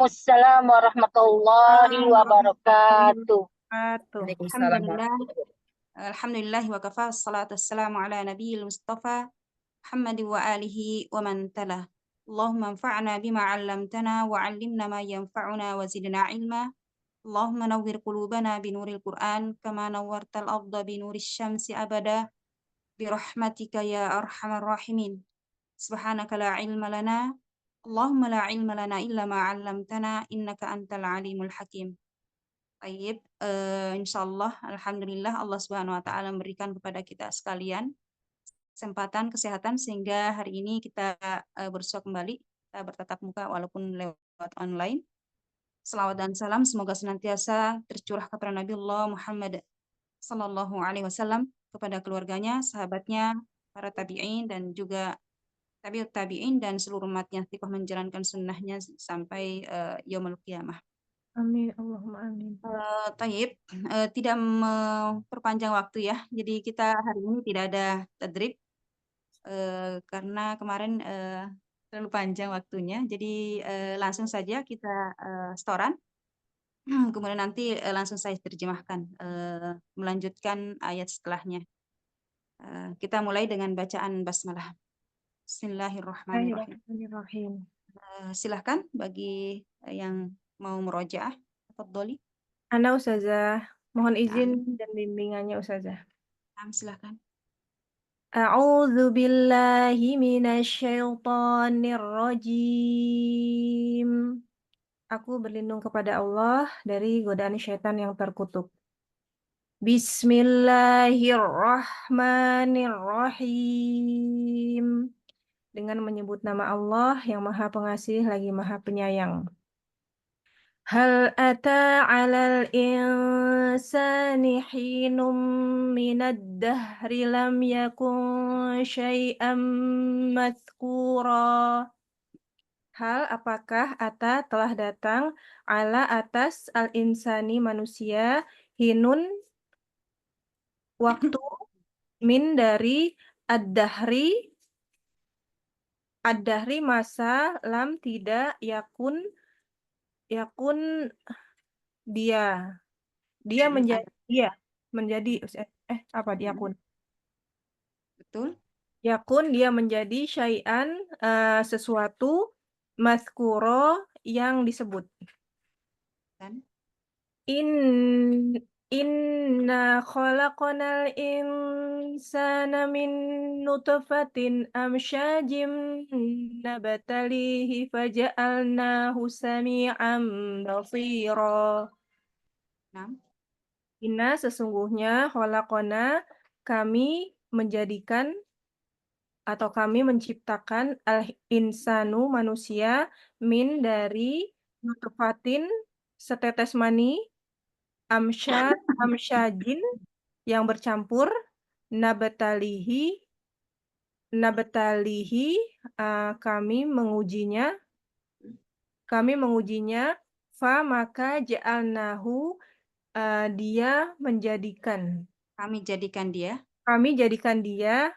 Waalaikumsalam warahmatullahi Warahmatullahi wabarakatuh. wabarakatuh. Waalaikumsalam Alhamdulillah. Alhamdulillah wa kafa. Salatu wassalamu ala nabiyil mustafa Muhammad wa alihi wa man tala. Allahumma anfa'na bima 'allamtana wa 'allimna ma yanfa'una wa zidna ilma. Allahumma nawwir qulubana binuril Qur'an kama nawwartal arda binuris syamsi abada bi rahmatika ya arhamar rahimin. Subhanaka la ilma lana. Allahumma la ilma lana illa ma 'allamtana innaka antal alimul hakim. Baik, insyaallah, alhamdulillah Allah Subhanahu wa taala memberikan kepada kita sekalian kesempatan kesehatan sehingga hari ini kita bersua kembali, kita bertatap muka walaupun lewat online. Selawat dan salam semoga senantiasa tercurah kepada Nabiullah Muhammad sallallahu alaihi wasallam, kepada keluarganya, sahabatnya, para tabi'in dan juga tabi'ut tabi'in dan seluruh umatnya yang menjalankan sunnahnya sampai yaumul qiyamah. Amin, Allahumma amin. Taib, tidak memperpanjang waktu ya. Jadi kita hari ini tidak ada tadrib karena kemarin terlalu panjang waktunya. Jadi langsung saja kita setoran. Kemudian nanti langsung saya terjemahkan, melanjutkan ayat setelahnya. Kita mulai dengan bacaan basmalah. Bismillahirrahmanirrahim. Bismillahirrahmanirrahim. Silahkan bagi yang mau murojaah. Tafadholi. Ana Ustazah, mohon izin dan bimbingannya Ustazah. Silahkan. A'udzu billahi minasyaitonir rajim. Aku berlindung kepada Allah dari godaan syaitan yang terkutuk. Bismillahirrahmanirrahim. Dengan menyebut nama Allah yang Maha Pengasih lagi Maha Penyayang. Hal ata 'alal insani hinum minad dahri lam yakun syai'am madhkura. Hal apakah ata telah datang ala atas al-insani manusia hinun waktu min dari ad-dahri masa lam tidak yakun dia menjadi apa yakun Betul. yakun dia menjadi syai'an sesuatu mazkuro yang disebut. Dan Inna khalaqnal insana min nutfatin amsyajim nabtalihi faja'alnahu sami'an basira. Inna sesungguhnya khalaqna kami menjadikan atau kami menciptakan al-insanu manusia min dari nutfatin setetes mani amsyajin yang bercampur nabtalihi kami mengujinya fa maka ja'alnahu dia menjadikan kami jadikan dia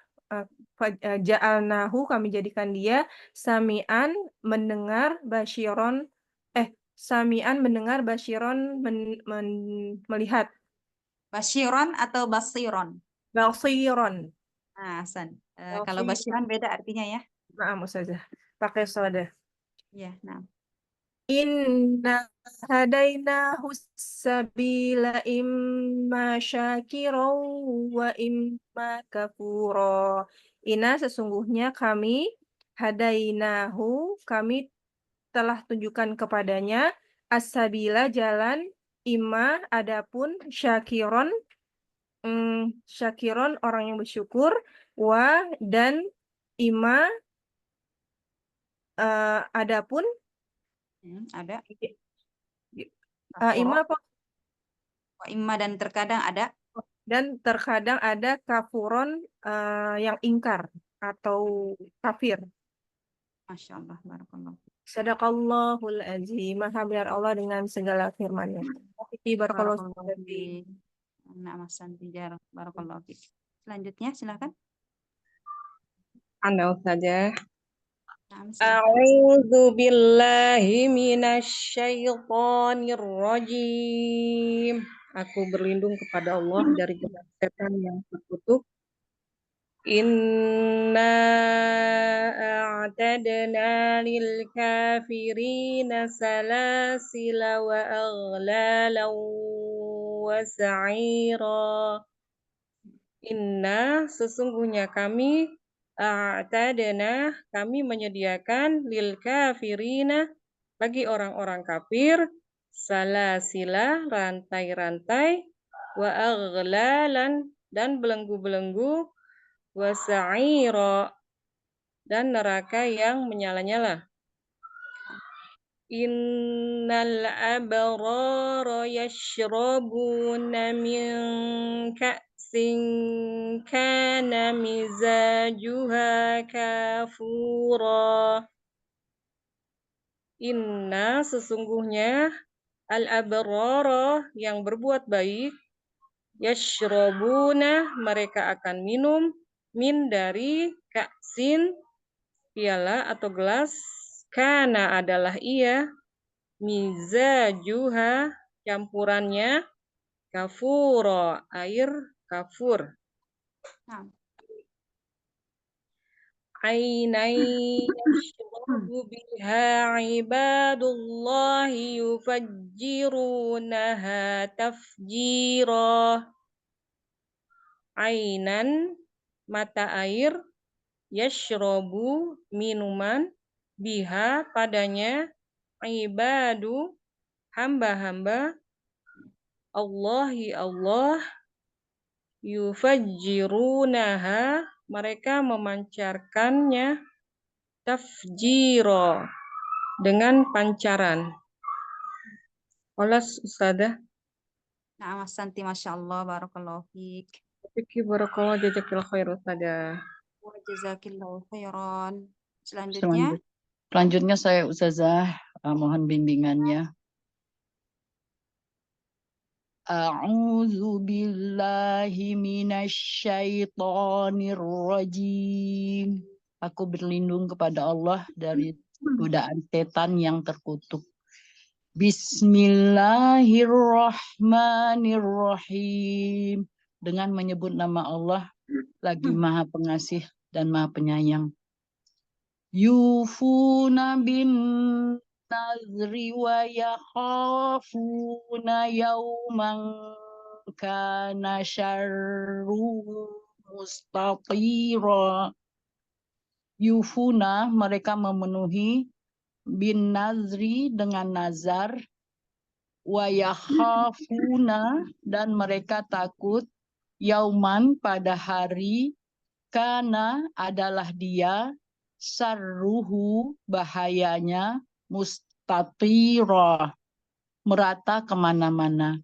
ja'alnahu kami jadikan dia sami'an mendengar basyiron melihat. Basyiron atau basiron? Basiron. Hasan. Kalau basyiron beda artinya ya. Maaf Ustazah, pakai soda. Ya, nah. Inna hadainahu sabila imma syakirau wa imma kafuro. Inna sesungguhnya kami hadainahu kami telah tunjukkan kepadanya as-sabila jalan imma adapun syakiron orang yang bersyukur wa dan imma adapun ada imma apa? Imma dan terkadang ada kafuron yang ingkar atau kafir. Masya Allah, barakallah. Sadaqallahul azim. Maha benar Allah dengan segala firman-Nya. Barakallahu fiik. Barakallahu fiik. Selanjutnya silakan. Anda saja. Nah, silakan. A'udzu billahi minasyaitonir rajim. Aku berlindung kepada Allah dari gerak setan yang terkutuk. Inna a'tadna lil kafirina salasila wa aghlalan wa sa'ira. Inna sesungguhnya kami a'tadna kami menyediakan lil kafirina bagi orang-orang kafir salasila rantai-rantai wa aghlalan dan belenggu-belenggu wa sa'ira dan neraka yang menyala-nyala. Innal abrara yashrabuna min ka'sin kana mizajuha kafura. Inna sesungguhnya al-abrara yang berbuat baik yashrabuna mereka akan minum min dari ka'sin piala atau gelas kana adalah ia mizajuha campurannya kafuro air kafur Nah. ainai yashrabu biha ibadullahi yufajjirunaha tafjira. Ainan mata air yashrobu minuman biha padanya ibadu hamba-hamba Allahi Allah yufajjirunaha mereka memancarkannya tafjiro dengan pancaran. Olas Ustazah. Nah, Santi, Masya Allah, Barakallahu Fik. Fikri barakallah jazakil khair Ustazah. Wa jazakillahu khairan. Selanjutnya. Selanjutnya saya Ustazah, mohon bimbingannya. A'udzu billahi minasyaitonir rajim. Aku berlindung kepada Allah dari godaan setan yang terkutuk. Bismillahirrahmanirrahim. Dengan menyebut nama Allah, lagi Maha Pengasih dan Maha Penyayang. Yufuna bin nazri wa yakhafuna yawman kana syarruhu mustatira. Yufuna mereka memenuhi bin nazri dengan nazar wa yakhafuna dan mereka takut yauman pada hari kana adalah dia sarruhu bahayanya mustatira merata kemana-mana.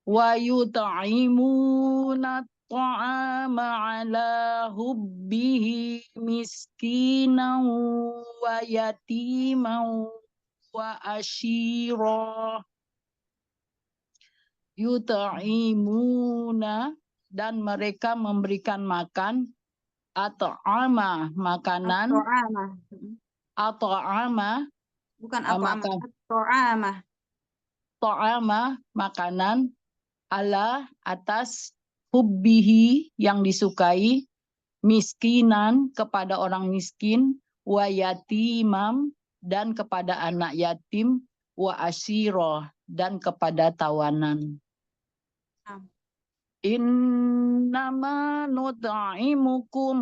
Wa yut'imuna ta'ama ala hubbihi miskinan wa yatiman wa asyira. Yut'imuna dan mereka memberikan makan atau ama makanan atau ama Bukan atau makan to'ama. makanan ala atas hubbihi yang disukai miskinan kepada orang miskin wa yatimam dan kepada anak yatim wa asyiro dan kepada tawanan. Innama nut'imukum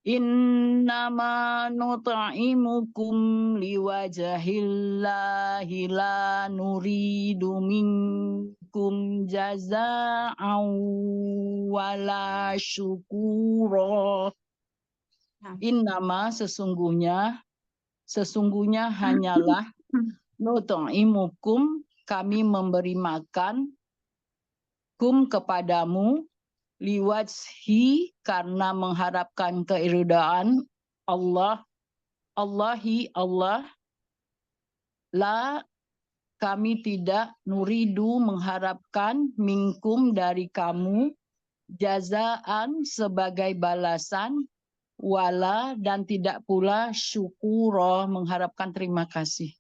Innama nut'imukum liwajahillahi la nuridu minkum jaza'an wala syukura. Innama sesungguhnya hanyalah nut'imukum kami memberi makan kum kepadamu liwajhi karena mengharapkan keridaan Allah Allah la kami tidak nuridu mengharapkan minkum dari kamu jazaan sebagai balasan, wala dan tidak pula syukura mengharapkan terima kasih.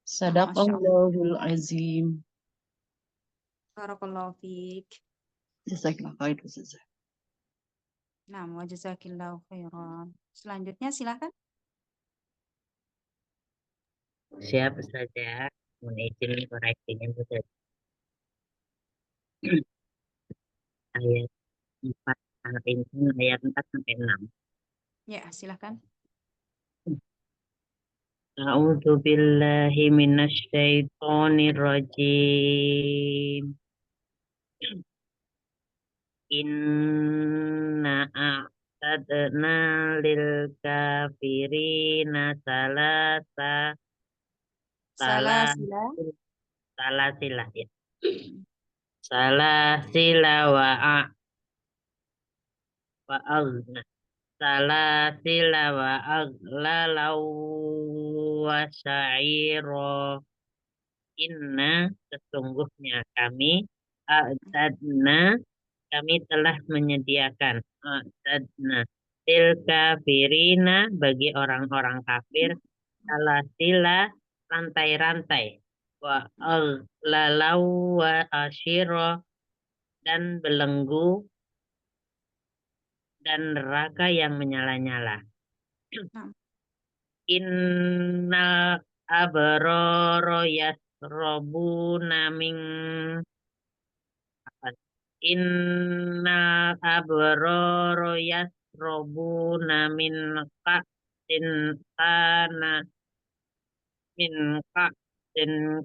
Masya Allah. Sadaqallahul azim. Barakallahu fiik. Jazakallah khair, Ustazah. Nah, wa jazakillahu khairan. Selanjutnya silakan. Siap saja. Mohon izin koreksinya Ustaz. Ayat 4 ayat 4 sampai 6. Ya, silakan. A'udzu billahi minasy syaithanir rajim. Inna a'tadna lil kafirina Salasila. salasila ya. Salasila wa aghna. Salasila wa aghlalau wa sa'ira. Inna sesungguhnya kami a'tadna kami telah menyediakan a'tadna til kafirina bagi orang-orang kafir salasila rantai-rantai wa aghlalau wa asyira dan belenggu dan neraka yang menyala-nyala. Nah. Innal abrara yasrabuna min Innal abrara yasrabuna min ka'sin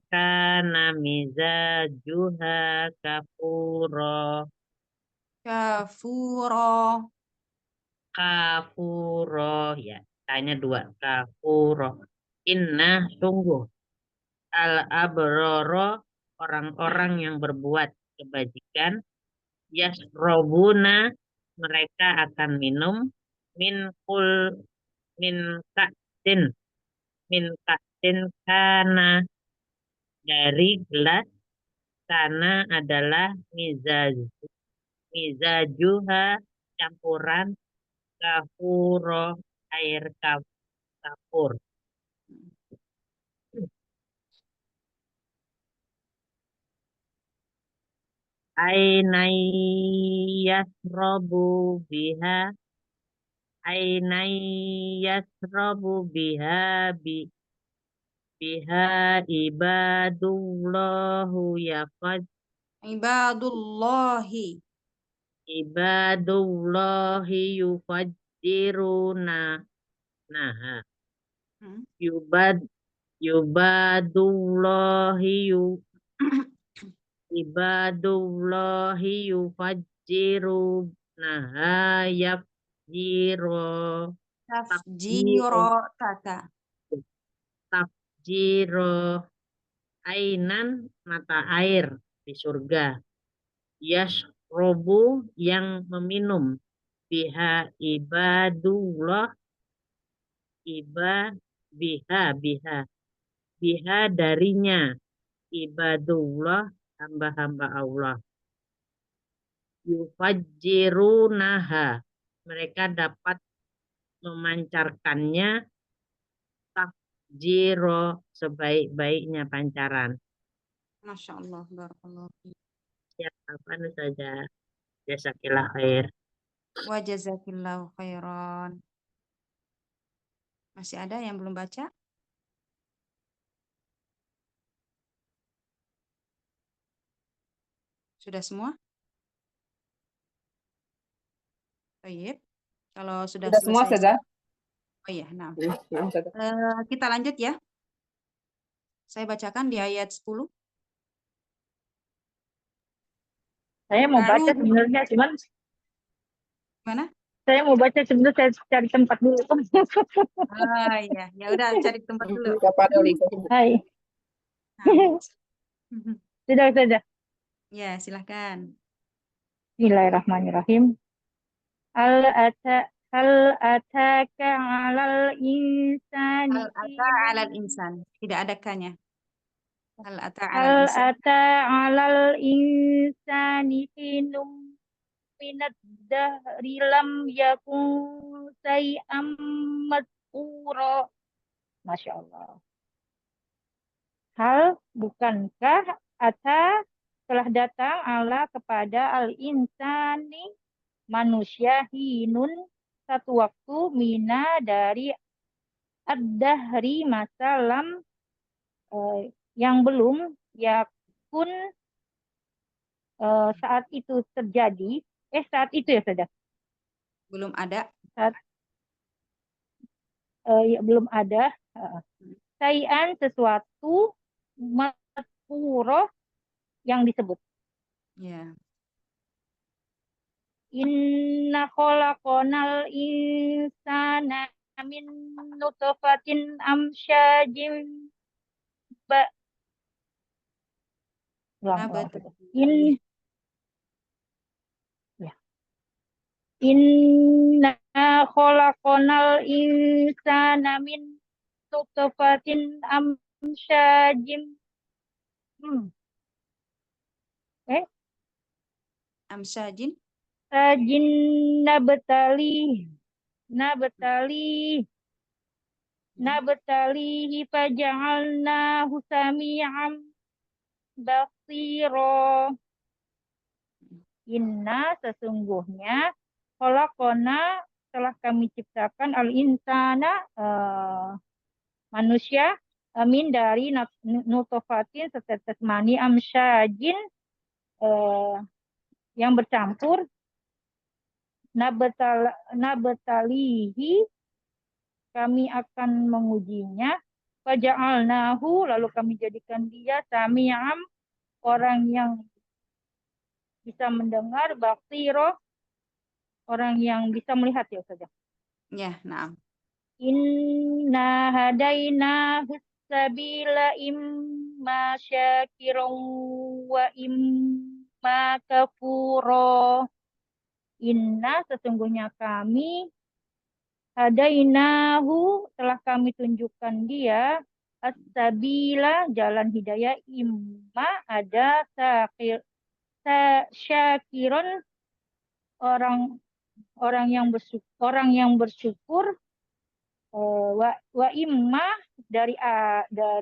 kana mizajuha kafura ya tanya 2 kafuro. Inna sungguh al abrara orang-orang yang berbuat kebajikan yasrobuna mereka akan minum min ka'sin kana dari gelas kana adalah mizajuha campuran kafuro air kafur. Ainai yasrobu biha biha ibadullahu ibadullahi yufajjiruna naha ibadullahi yufajjiru naha tafjiro ainan mata air di surga yasrobu yang meminum biha biha darinya ibadullah hamba-hamba Allah yufajjirunaha mereka dapat memancarkannya tafjiro sebaik-baiknya pancaran. Masya Allah, barakallahu fiik. Siapa saja jazakillah khair. Wa jazakillahu khairan. Masih ada yang belum baca? Sudah semua? Baik. Kalau sudah semua selesai. saja. Oh iya, nah. Kita lanjut ya. Saya bacakan di ayat 10. Saya mau baca sebenarnya, cuman Mana? saya mau baca sebenarnya saya cari tempat dulu. Ah iya, ya udah cari tempat dulu. Hai. Nah. Sudah. Ya, silahkan. Bismillahirrahmanirrahim. Hal ataka 'alal insani Al-ata alal insan. Tidak ada kanya. Hal ata 'alal Hal insan ata 'alal insani hinum minad dahri lam yakun syai'am madhkura. Masya Allah. Hal bukankah ata telah datang Allah kepada al-insani manusia hinun satu waktu mina dari ad-dahri masa lam yang belum yakun saat itu terjadi saat itu ya saja belum ada. saat ya, belum ada sayan sesuatu madhkura yang disebut. Ya. Inna khalaqonal insana min nutfatin amsyajin ulang Nabat. saja. Inna khalaqonal insana min nutfatin amsyajin Amsyajin. sajin nabtalihi faja'alnahu sami'an basira. Inna sesungguhnya khalaqona telah kami ciptakan al-insana manusia min dari nutfatin setetes mani amsyajin yang bercampur nabtalihi kami akan mengujinya faja'alnahu lalu kami jadikan dia sami'am orang yang bisa mendengar basira orang yang bisa melihat ya saja. Ya, na'am. Inna hadaina sabila imma syakiran wa imma kafura. Inna sesungguhnya kami hadainahu telah kami tunjukkan dia as-sabila jalan hidayah imma ada syakiron orang yang bersyukur wa imma dari ada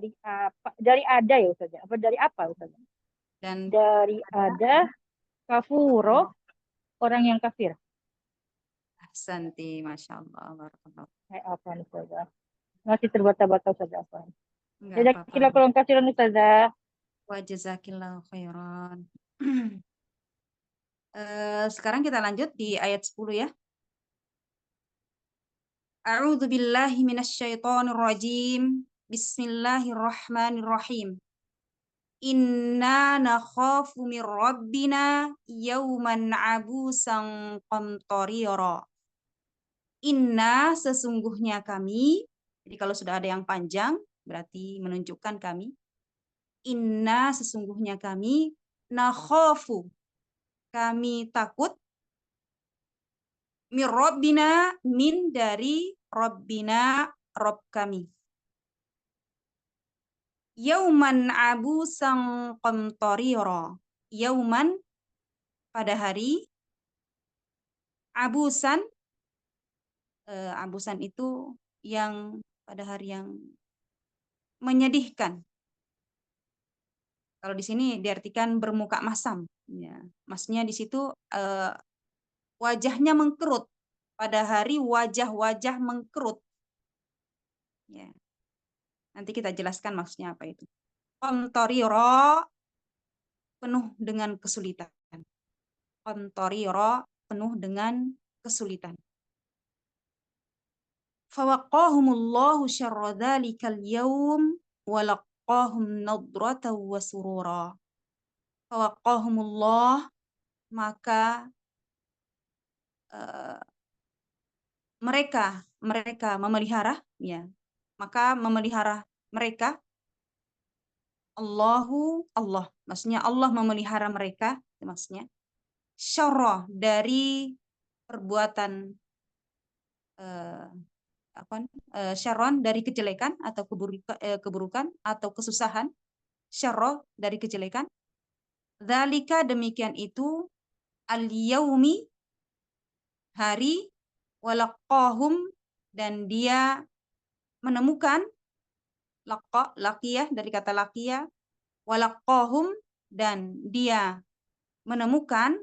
ya Ustaz apa dari apa Ustaz Dan dari ada kafuro orang yang kafir. ahsanti, masya Allah, barakallah. Apa nih Ustaz? Masih terbata-bata Ustaz apa? Enggak Jadi apa-apa. kalau kasihan Ustaz. Wa jazakillahu khairan. Sekarang kita lanjut di ayat 10 ya. A'udzu billahi minasyaitonir rajim. Bismillahirrahmanirrahim. Inna nakhafu min rabbina yawman abusan qamtarira. Inna sesungguhnya kami. Jadi kalau sudah ada yang panjang berarti menunjukkan kami. Inna sesungguhnya kami nakhafu kami takut min rabbina min dari rabbina Rabb kami. Yauman abusan qamtarira. Yauman pada hari abusan abusan itu yang pada hari yang menyedihkan. Kalau di sini diartikan bermuka masam. Ya, maksudnya di situ wajahnya mengkerut. Pada hari wajah-wajah mengkerut. Ya. Nanti kita jelaskan maksudnya apa itu. Qamtarira penuh dengan kesulitan. Qamtarira penuh dengan kesulitan. Fawaqahumullahu syarra dzalikal yaum wa laqahum nadratan wa surura. Fawaqahumullah maka mereka memelihara ya. Maka memelihara mereka Allah maksudnya Allah memelihara mereka maksudnya syarra dari perbuatan syarron dari kejelekan atau keburukan atau kesusahan syarra, dari kejelekan. Dzalika, demikian itu, al-yaumi, hari, walaqahum, dan dia menemukan, laqiyah, dari kata laqiyah, walaqahum, dan dia menemukan,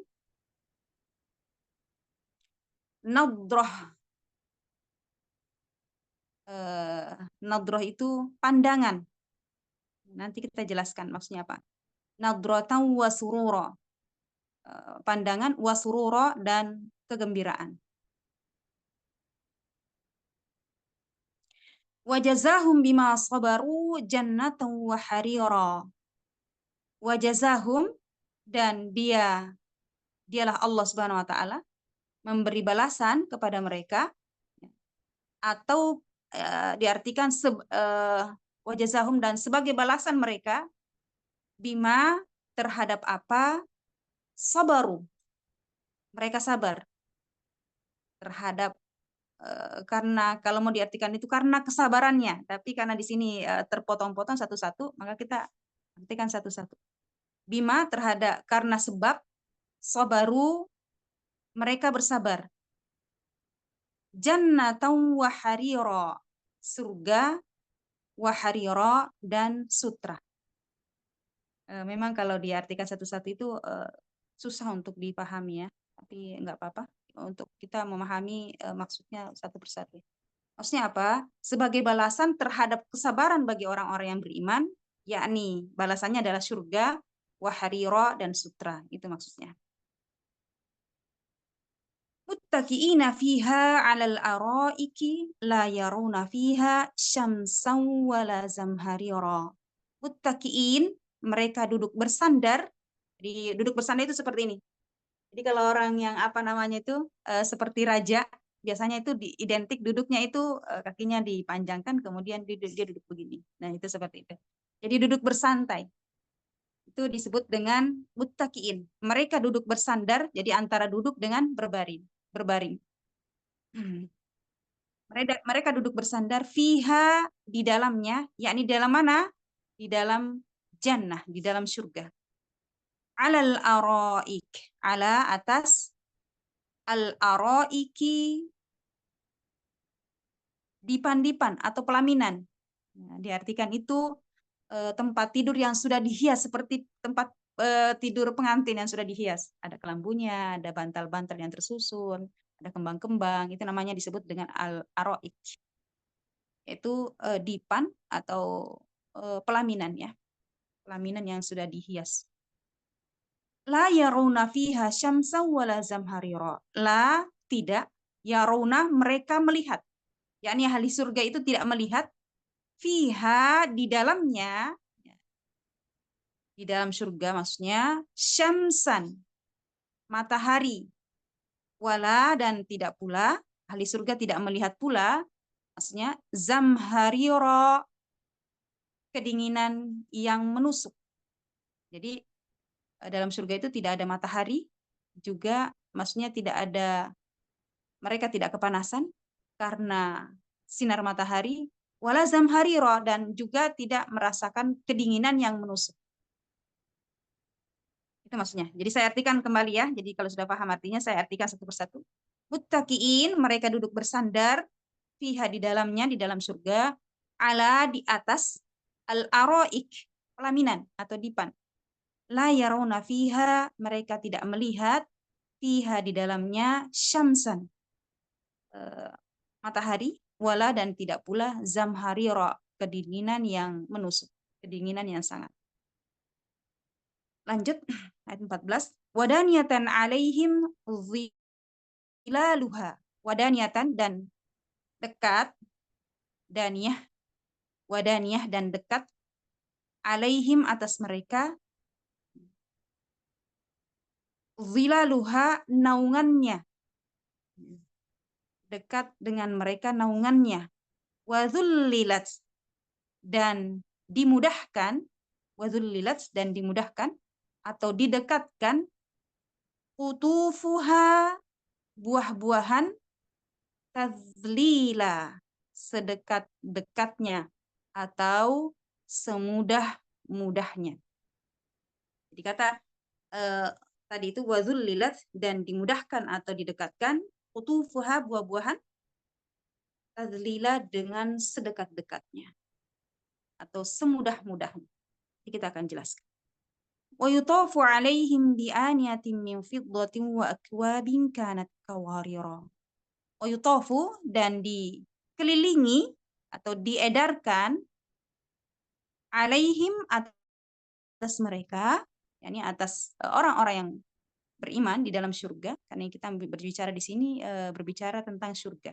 nadrah. Nadrah itu pandangan. Nanti kita jelaskan maksudnya apa. Nadratan wa surura. Pandangan, wa surura, dan kegembiraan. Wa jazahum bima sabaru jannatan wa harira. Wa jazahum, dan dialah Allah Subhanahu wa taala memberi balasan kepada mereka, atau diartikan wa jazahum, dan sebagai balasan mereka, bima, terhadap apa, sabaru, mereka sabar terhadap, karena kalau mau diartikan itu karena kesabarannya, tapi karena di sini terpotong-potong satu-satu, maka kita artikan satu-satu. Bima, terhadap, karena sebab, sabaru, mereka bersabar. Jannatan wa harira, surga, wa harira, dan sutra. Memang kalau diartikan satu-satu itu susah untuk dipahami ya, tapi enggak apa-apa untuk kita memahami maksudnya satu persatu. Maksudnya apa? Sebagai balasan terhadap kesabaran bagi orang-orang yang beriman, yakni balasannya adalah surga, wa harira, dan sutra. Itu maksudnya. Muttaqiina fiha 'alal araiki la yarawna fiha syamsan wala zamharira. Muttaqiin, mereka duduk bersandar. Jadi duduk bersandar itu seperti ini. Jadi kalau orang yang apa namanya itu seperti raja, biasanya itu identik duduknya itu kakinya dipanjangkan, kemudian dia duduk begini. Nah, itu seperti itu. Jadi duduk bersantai. Itu disebut dengan muttaqiin. Mereka duduk bersandar, jadi antara duduk dengan berbaring. Mereka duduk bersandar fiha, di dalamnya, yakni di dalam mana? Di dalam jannah, di dalam surga. Alal araik, ala, atas, al araiki, dipan-dipan atau pelaminan. Nah, diartikan itu tempat tidur yang sudah dihias seperti tempat tidur pengantin yang sudah dihias. Ada kelambunya, ada bantal-bantal yang tersusun, ada kembang-kembang. Itu namanya disebut dengan al-araik. Itu dipan atau pelaminan ya. Pelaminan yang sudah dihias. La yarawna fiha syamsa wala zamharira. La, tidak. Yarawna, mereka melihat. Yakni ahli surga itu tidak melihat. Fiha, di dalamnya. Di dalam surga maksudnya. Syamsan, matahari. Wala, dan tidak pula. Ahli surga tidak melihat pula. Maksudnya zamharira, kedinginan yang menusuk. Jadi dalam surga itu tidak ada matahari, juga maksudnya tidak ada, mereka tidak kepanasan karena sinar matahari, wala zamharira, dan juga tidak merasakan kedinginan yang menusuk. Itu maksudnya. Jadi saya artikan kembali ya. Jadi kalau sudah paham artinya, saya artikan satu persatu. Muttaqiin, mereka duduk bersandar, fiha, di dalamnya, di dalam surga, ala, di atas, al-araik, pelaminan atau dipan. La yarawna fiha, mereka tidak melihat, fiha, di dalamnya, syamsan, matahari, wala, dan tidak pula zamharira, kedinginan yang menusuk, kedinginan yang sangat. Lanjut ayat 14. Wadaniyatan alaihim zilaluha. Wadaniyatan, dan dekat, daniyah, wadaniyah, dan dekat, alaihim, atas mereka, zilaluha, naungannya, dekat dengan mereka naungannya, wadzullilat, dan dimudahkan, wadzullilat, dan dimudahkan atau didekatkan, qutufuha, buah-buahan, tazlila, sedekat-dekatnya atau semudah mudahnya. Jadi kata tadi itu wazullilat, dan dimudahkan atau didekatkan, qutufuha, buah-buahan, tadlila, dengan sedekat-dekatnya atau semudah-mudahnya. Jadi kita akan jelaskan. Wa yutafu 'alaihim bi aniyatin min fiddatin wa akwabin kanat qawarira. Wa yutafu, dan dikelilingi atau diedarkan, 'alaihim, atas mereka, yakni atas orang-orang yang beriman di dalam surga, karena kita berbicara di sini berbicara tentang surga.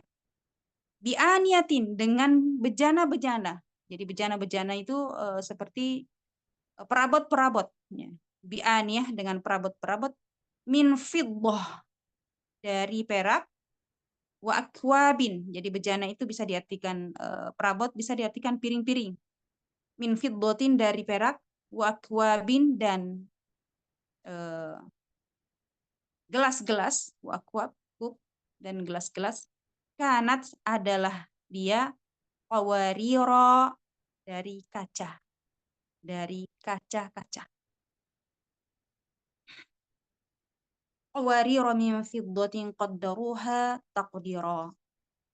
Bi aniyatin, dengan bejana-bejana. Jadi bejana-bejana itu seperti perabot-perabot. Bi aniyah, dengan perabot-perabot, min fiddah, dari perak, wa akwabin. Jadi bejana itu bisa diartikan perabot, bisa diartikan piring-piring. Min fiddatin, dari perak, wa akwabin, dan gelas-gelas, wa akwab, cup, dan gelas-gelas. Kanat, adalah dia, qawarira, dari kaca, dari kaca-kaca. Qawarira min fiddatin qaddaruha taqdira.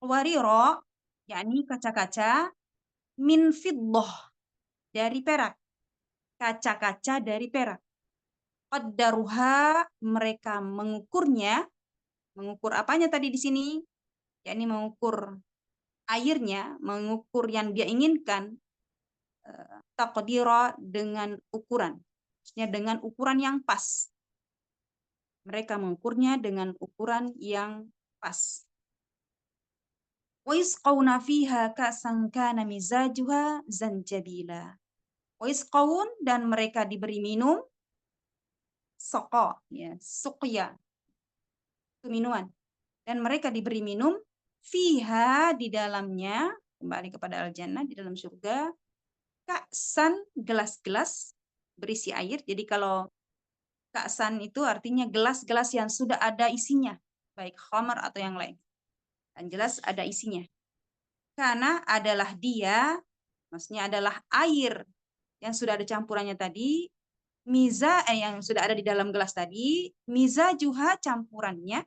Qawarira, yakni kaca-kaca, min fiddah, dari perak, kaca-kaca dari perak. Qaddaruha, mereka mengukurnya. Mengukur apanya tadi di sini? Yakni mengukur airnya, mengukur yang dia inginkan. Taqdira, dengan ukuran. Maksudnya dengan ukuran yang pas. Mereka mengukurnya dengan ukuran yang pas. Wa yusqawna fiha ka'san kana mizajuha zanjabila. Wa yusqawun, dan mereka diberi minum, saqa, ya, suqya, itu minuman. Dan mereka diberi minum, fiha, di dalamnya, kembali kepada al-jannah, di dalam surga, ka'san, gelas-gelas berisi air. Jadi kalau ka'san itu artinya gelas-gelas yang sudah ada isinya, baik khamar atau yang lain. Dan jelas ada isinya. Karena adalah dia, maksudnya adalah air yang sudah ada campurannya tadi, yang sudah ada di dalam gelas tadi, mizajuha, campurannya,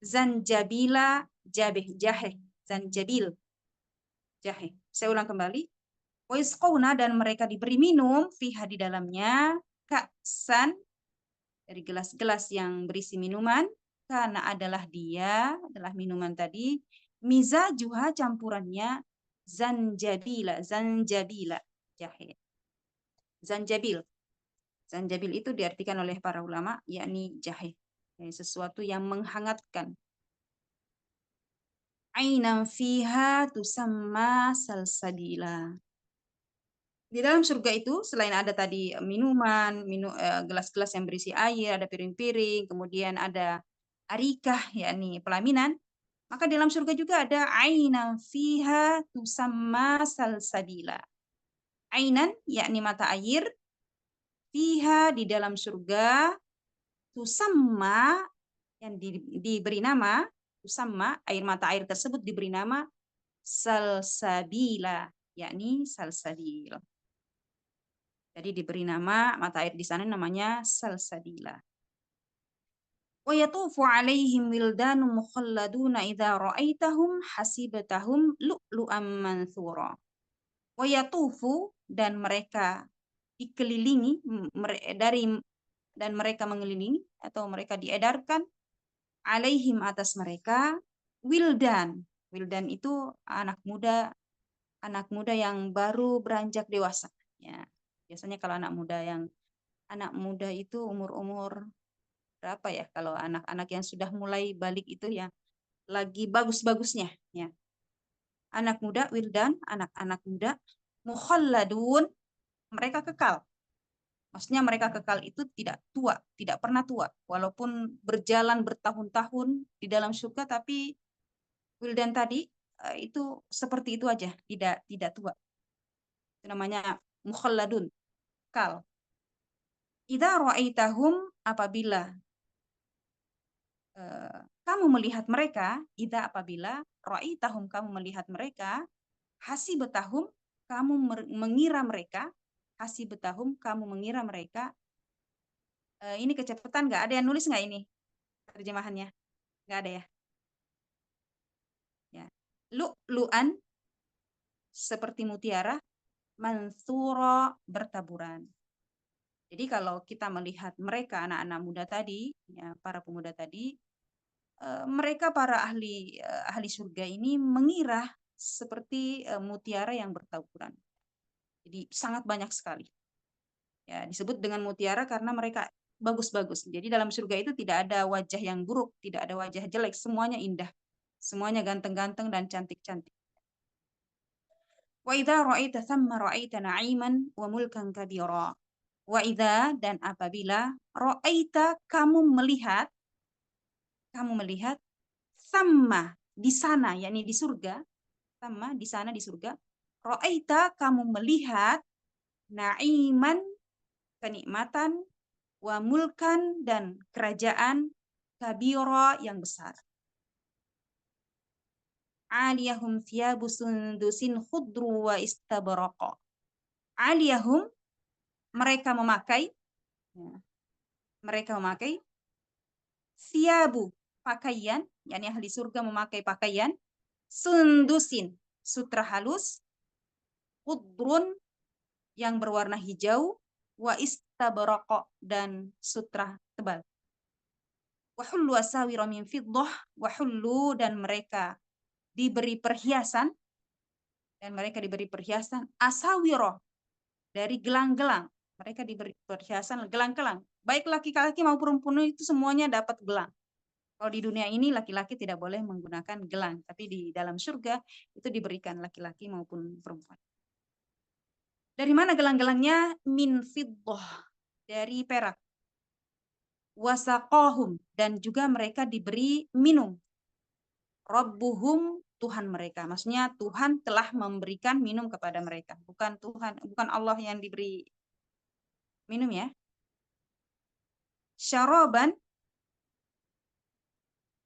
zanjabila, jahe, zanjabil, jahe. Saya ulang kembali. Wa yusqawna, dan mereka diberi minum, fiha, di dalamnya, ka'san, dari gelas-gelas yang berisi minuman, karena adalah dia, adalah minuman tadi, mizajuha, campurannya, zanjabila, jahe. Zanjabil. Zanjabil itu diartikan oleh para ulama, yakni jahe. Yani sesuatu yang menghangatkan. Ainan fiha tusamma salsabila. Di dalam surga itu, selain ada tadi minuman, gelas-gelas yang berisi air, ada piring-piring, kemudian ada arikah, yakni pelaminan, maka di dalam surga juga ada ainan fiha tusamma salsabila. Ainan, yakni mata air, fiha, di dalam surga, tusamma, yang diberi nama, tusamma, air mata air tersebut diberi nama salsabila, yakni salsabil. Jadi diberi nama mata air di sana namanya salsabila. Wa yatufu 'alaihim wildanun mukhalladuna idza ra'aitahum hasibatahum lu'lu'an manthura. Wa yatufu, dan mereka dikelilingi dan mereka mengelilingi atau mereka diedarkan, 'alaihim, atas mereka, wildan. Wildan itu anak muda yang baru beranjak dewasa, ya. Biasanya kalau anak muda itu umur berapa ya? Kalau anak-anak yang sudah mulai balik itu ya lagi bagus-bagusnya, ya. Anak muda, wildan, anak-anak muda, mukhalladun, mereka kekal. Maksudnya mereka kekal itu tidak tua, tidak pernah tua. Walaupun berjalan bertahun-tahun di dalam surga, tapi wildan tadi itu seperti itu aja, tidak tua. Itu namanya mukhalladun, kekal. Idza ra'aitahum, apabila kamu melihat mereka, idza, apabila, ra'aitahum, kamu melihat mereka, hasibatahum, kamu mengira mereka, hasibtahum, kamu mengira mereka. Ini kecepatan nggak? Ada yang nulis nggak ini terjemahannya? Nggak ada ya? Ya. Lu'lu'an, seperti mutiara, mansura, bertaburan. Jadi kalau kita melihat mereka, anak-anak muda tadi, ya, para pemuda tadi, mereka para ahli surga ini mengira seperti mutiara yang bertaburan. Jadi sangat banyak sekali. Ya, disebut dengan mutiara karena mereka bagus-bagus. Jadi dalam surga itu tidak ada wajah yang buruk, tidak ada wajah jelek, semuanya indah. Semuanya ganteng-ganteng dan cantik-cantik. Wa idza ra'aita thamma ra'aita na'iman wa mulkan kabira. Wa idza, dan apabila, ra'aita, kamu melihat thamma, di sana, yakni di surga, thamma, di sana di surga, ra'aita, kamu melihat na'iman, kenikmatan, wa mulkan, dan kerajaan, kabira, yang besar. Aliyahum thiyabu sundusin khudru wa istabraqa. Aliyahum, mereka memakai, ya, thiyabu, pakaian, yakni ahli surga memakai pakaian, sundusin, sutra halus, khudrun, yang berwarna hijau, wa istabraqa, dan sutra tebal. Wa hullu asawira min fiddah, wa hullu, dan mereka diberi perhiasan, asawiro, dari gelang-gelang. Mereka diberi perhiasan gelang-gelang. Baik laki-laki maupun perempuan itu semuanya dapat gelang. Kalau di dunia ini laki-laki tidak boleh menggunakan gelang, tapi di dalam surga itu diberikan laki-laki maupun perempuan. Dari mana gelang-gelangnya? Min fiddah, dari perak. Wasaqahum, dan juga mereka diberi minum. Rabbuhum, Tuhan mereka. Maksudnya Tuhan telah memberikan minum kepada mereka. Bukan Allah yang diberi minum ya. Syaraban,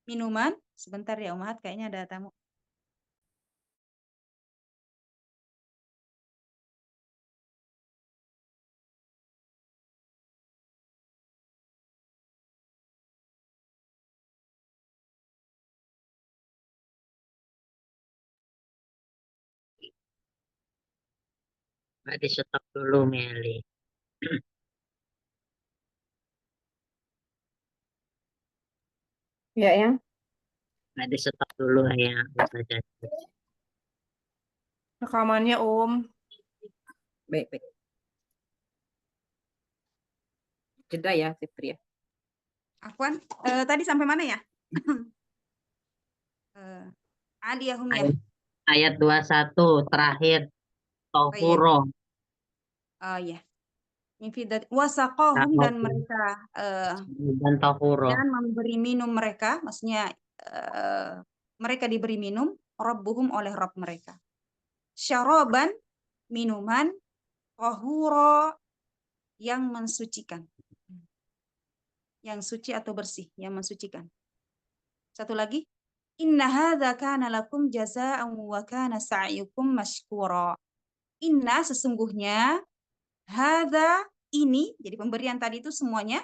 minuman. Sebentar ya Umahat, kayaknya ada tamu. Nggak di stop dulu, Meli. Ya, yang Nggak di stop dulu ya, Ustazah. Rekamannya Om. Baik, baik. Jeda ya, Fitri ya. Afwan, tadi sampai mana ya? Aliyahum ya. Ayat 21 terakhir. Tohuro. Oh iya. Wasaqahum, dan mereka Dan tohuro. dan memberi minum mereka, maksudnya mereka diberi minum, rabbuhum, oleh Rabb mereka. Syaraban, minuman, tahuro, yang mensucikan. Yang suci atau bersih, yang mensucikan. Satu lagi, inna hadza kana lakum jazaa'an wa kana sa'yukum mashkura. Inna, sesungguhnya, hadza, ini, jadi pemberian tadi itu semuanya,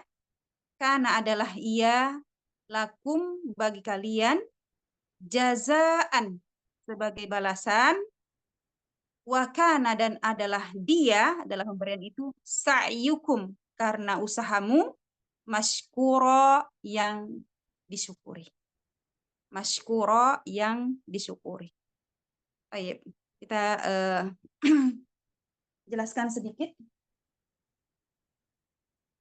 kana adalah ia, lakum, bagi kalian, jazaan, sebagai balasan, wa kana, dan adalah dia, adalah pemberian itu, sa'yukum, karena usahamu, mashkura, yang disyukuri. Mashkura, yang disyukuri. Baik, kita jelaskan sedikit.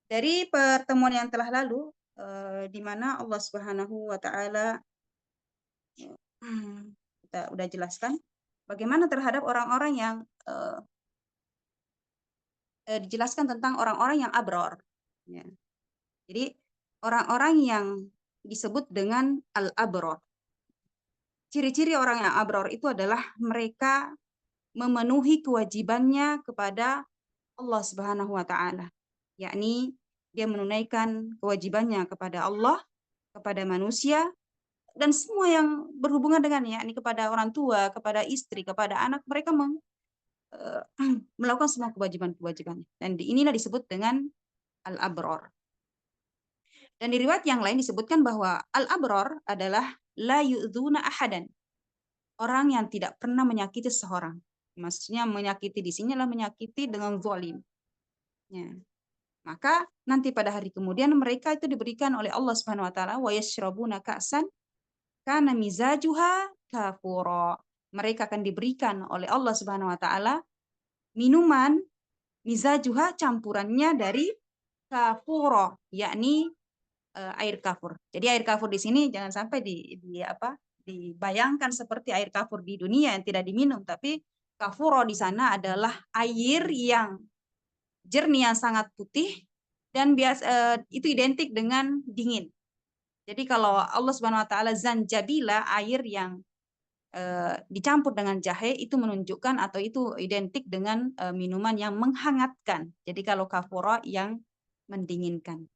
Dari pertemuan yang telah lalu, di mana Allah Subhanahu wa Ta'ala, kita udah jelaskan bagaimana terhadap orang-orang yang dijelaskan tentang orang-orang yang abror. Ya. Jadi orang-orang yang disebut dengan al-abror. Ciri-ciri orang yang abror itu adalah mereka memenuhi kewajibannya kepada Allah Subhanahu wa Ta'ala, yakni dia menunaikan kewajibannya kepada Allah, kepada manusia, dan semua yang berhubungan dengannya, yakni kepada orang tua, kepada istri, kepada anak. Mereka melakukan semua kewajiban-kewajibannya. Dan inilah disebut dengan al-abror. Dan di riwayat yang lain disebutkan bahwa al-abror adalah la yu'dzuna ahadan. Orang yang tidak pernah menyakiti seseorang. Maksudnya menyakiti di sini adalah menyakiti dengan zalim. Ya. Maka nanti pada hari kemudian mereka itu diberikan oleh Allah Subhanahu wa taala wa yashrabuna ka'san kana mizajuha kafura. Mereka akan diberikan oleh Allah Subhanahu wa taala minuman mizajuha campurannya dari kafura, yakni air kafur. Jadi air kafur di sini jangan sampai dibayangkan seperti air kafur di dunia yang tidak diminum, tapi kafuro di sana adalah air yang jernih yang sangat putih dan itu identik dengan dingin. Jadi kalau Allah Subhanahu wa taala zanjabila, air yang dicampur dengan jahe, itu menunjukkan atau itu identik dengan minuman yang menghangatkan. Jadi kalau kafuro yang mendinginkan,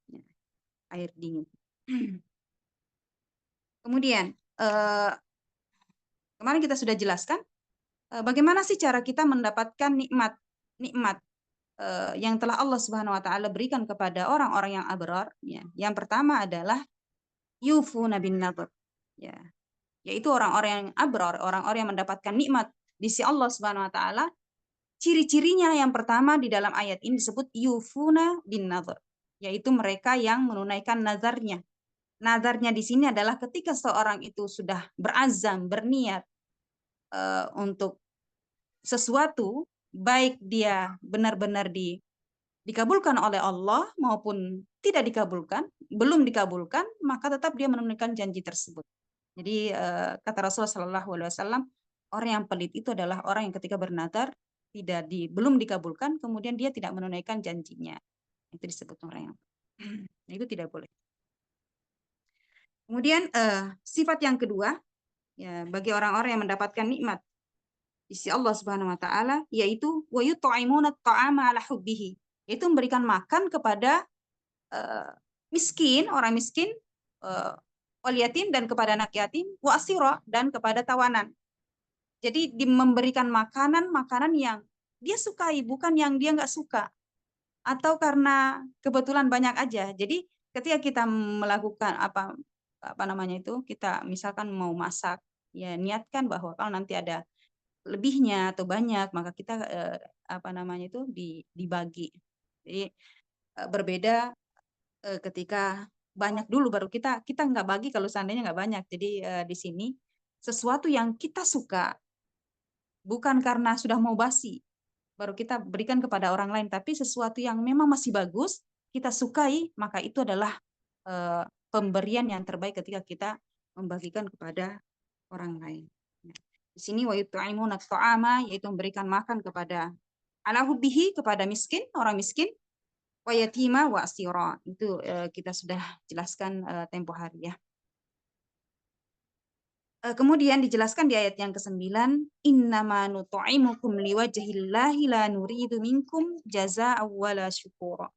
air dingin. Kemudian kemarin kita sudah jelaskan bagaimana sih cara kita mendapatkan nikmat yang telah Allah Subhanahu wa taala berikan kepada orang-orang yang abrar. Ya. Yang pertama adalah yufuna bin nadhr. Ya. Yaitu orang-orang yang abrar, orang-orang yang mendapatkan nikmat di sisi Allah Subhanahu wa taala. Ciri-cirinya yang pertama di dalam ayat ini disebut yufuna bin nadhr, yaitu mereka yang menunaikan nazarnya. Nazarnya di sini adalah ketika seorang itu sudah berazam, berniat untuk sesuatu, baik dia benar-benar dikabulkan oleh Allah maupun tidak dikabulkan, belum dikabulkan, maka tetap dia menunaikan janji tersebut. Jadi kata Rasulullah SAW, orang yang pelit itu adalah orang yang ketika bernazar belum dikabulkan, kemudian dia tidak menunaikan janjinya. Itu disebut orang yang itu tidak boleh. Kemudian sifat yang kedua, ya, bagi orang-orang yang mendapatkan nikmat di sisi Allah Subhanahu wa taala, yaitu wa yut'imuna at-ta'ama 'ala hubbihi, yaitu memberikan makan kepada miskin, orang miskin, wal yatim dan kepada anak yatim, wa asira dan kepada tawanan. Jadi memberikan makanan yang dia sukai, bukan yang dia nggak suka, atau karena kebetulan banyak aja. Jadi ketika kita melakukan apa namanya itu, kita misalkan mau masak, ya niatkan bahwa kalau nanti ada lebihnya atau banyak, maka kita dibagi. Jadi berbeda ketika banyak dulu baru kita nggak bagi kalau seandainya nggak banyak. Jadi di sini sesuatu yang kita suka bukan karena sudah mau basi baru kita berikan kepada orang lain, tapi sesuatu yang memang masih bagus kita sukai, maka itu adalah pemberian yang terbaik ketika kita membagikan kepada orang lain. Di sini wa yut'imuna at-ta'ama, yaitu memberikan makan kepada ala hubbihi, kepada miskin, orang miskin, wa yatima wa asira. Itu kita sudah jelaskan tempo hari ya. Kemudian dijelaskan di ayat yang ke-9, innama nut'imukum liwajhillahi la nuridu minkum jazaa'an wala syukura.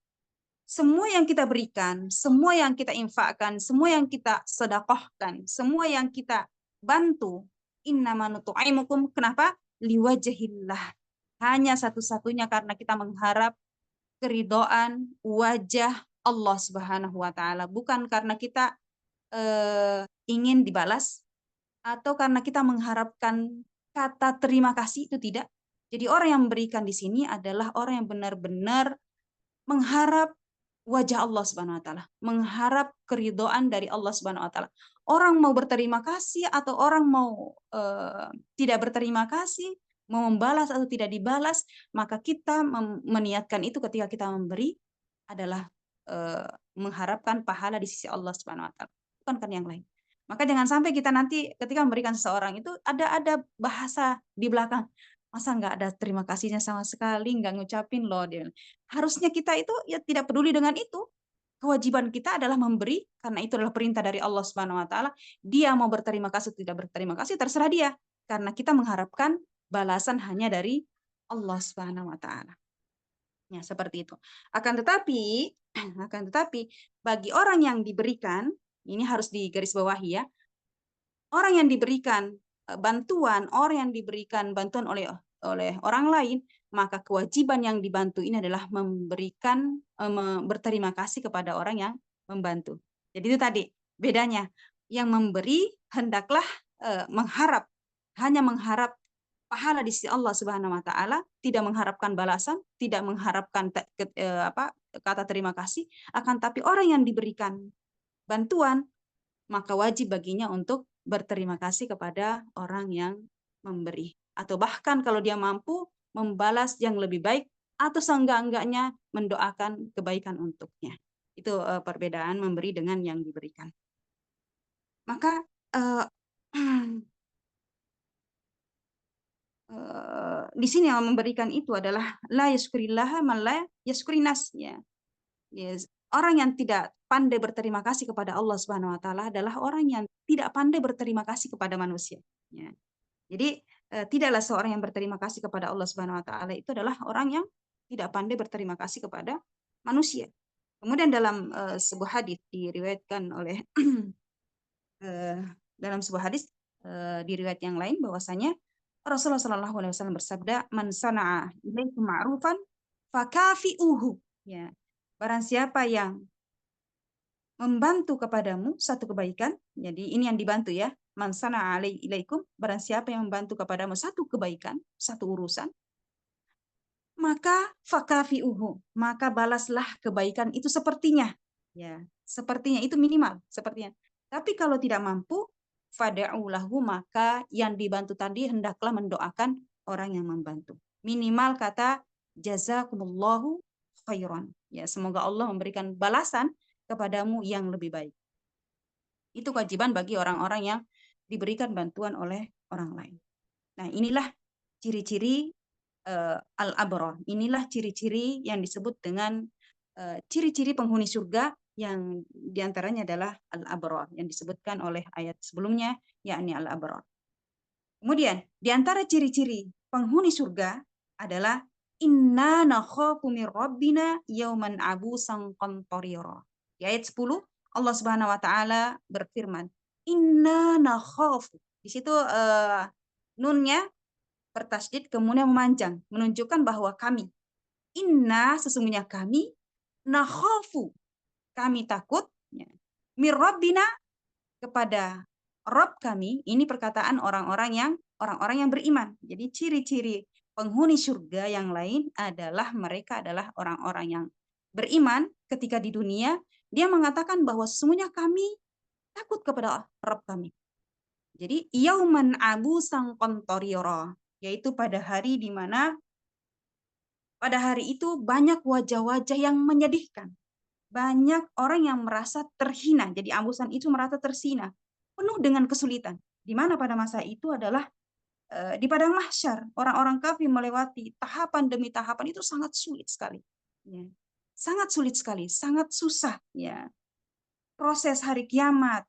Semua yang kita berikan, semua yang kita infakkan, semua yang kita sedekahkan, semua yang kita bantu, innama nut'imukum, kenapa? Liwajhillah. Hanya satu-satunya karena kita mengharap keridhaan wajah Allah Subhanahu wa taala, bukan karena kita ingin dibalas atau karena kita mengharapkan kata terima kasih, itu tidak. Jadi orang yang memberikan di sini adalah orang yang benar-benar mengharap wajah Allah Subhanahu wa taala, mengharap keridhaan dari Allah Subhanahu wa taala. Orang mau berterima kasih atau orang mau tidak berterima kasih, mau membalas atau tidak dibalas, maka kita meniatkan itu ketika kita memberi adalah mengharapkan pahala di sisi Allah Subhanahu wa taala, bukan kan yang lain. Maka jangan sampai kita nanti ketika memberikan seseorang itu ada bahasa di belakang, masa nggak ada terima kasihnya sama sekali, nggak ngucapin loh dia. Harusnya kita itu ya tidak peduli dengan itu. Kewajiban kita adalah memberi karena itu adalah perintah dari Allah Subhanahu wa taala. Dia mau berterima kasih tidak berterima kasih terserah dia, karena kita mengharapkan balasan hanya dari Allah Subhanahu wa taala. Ya, seperti itu. Akan tetapi bagi orang yang diberikan, ini harus digarisbawahi ya. Orang yang diberikan bantuan, orang yang diberikan bantuan oleh oleh orang lain, maka kewajiban yang dibantu ini adalah memberikan berterima kasih kepada orang yang membantu. Jadi itu tadi bedanya. Yang memberi hendaklah hanya mengharap pahala di sisi Allah Subhanahu wa taala, tidak mengharapkan balasan, tidak mengharapkan kata terima kasih, akan tapi orang yang diberikan bantuan maka wajib baginya untuk berterima kasih kepada orang yang memberi, atau bahkan kalau dia mampu membalas yang lebih baik atau seenggak-enggaknya mendoakan kebaikan untuknya. Itu perbedaan memberi dengan yang diberikan. Maka di sini yang memberikan itu adalah la yashkurillah man la yashkurinas, ya. Yes. Orang yang tidak pandai berterima kasih kepada Allah Subhanahu wa taala adalah orang yang tidak pandai berterima kasih kepada manusia, ya. Jadi tidaklah seorang yang berterima kasih kepada Allah Subhanahu wa taala itu adalah orang yang tidak pandai berterima kasih kepada manusia. Kemudian dalam sebuah hadis diriwayatkan oleh dalam sebuah hadis di riwayat yang lain bahwasanya Rasulullah Shallallahu Alaihi Wasallam bersabda, "Man sana'a ilaikum ma'rufan fakafi'uhu." Ya, barang siapa yang membantu kepadamu satu kebaikan, jadi ini yang dibantu ya. Man sana'a ilaikum, barang siapa yang membantu kepadamu satu kebaikan, satu urusan, maka fakafi'uhu, maka balaslah kebaikan itu sepertinya. Ya, sepertinya itu minimal, sepertinya. Tapi kalau tidak mampu, fada'ulahu, maka yang dibantu tadi hendaklah mendoakan orang yang membantu. Minimal kata jazakumullahu khairan. Ya, semoga Allah memberikan balasan kepadamu yang lebih baik. Itu kewajiban bagi orang-orang yang diberikan bantuan oleh orang lain. Nah, inilah ciri-ciri al-abrar. Inilah ciri-ciri yang disebut dengan ciri-ciri penghuni surga, yang diantaranya adalah al-abrar yang disebutkan oleh ayat sebelumnya, yakni al-abrar. Kemudian diantara ciri-ciri penghuni surga adalah inna nakhafu min rabbina yauman abusan qamtarira. Di ayat 10 Allah Subhanahu wa taala berfirman, inna nakhafu. Di situ nunnya bertasydid kemudian memanjang, menunjukkan bahwa kami, inna sesungguhnya kami, nakhafu kami takut, ya, mir rabbina kepada Rabb kami. Ini perkataan orang-orang yang beriman. Jadi ciri-ciri penghuni surga yang lain adalah mereka adalah orang-orang yang beriman. Ketika di dunia dia mengatakan bahwa sesungguhnya kami takut kepada Rabb kami. Jadi yauman abusan qamtarira, yaitu pada hari di mana pada hari itu banyak wajah-wajah yang menyedihkan. Banyak orang yang merasa terhina. Jadi abusan itu merasa tersina, penuh dengan kesulitan. Di mana pada masa itu adalah di padang mahsyar, orang-orang kafir melewati tahapan demi tahapan itu sangat sulit sekali. Ya. Sangat sulit sekali, sangat susah. Ya. Proses hari kiamat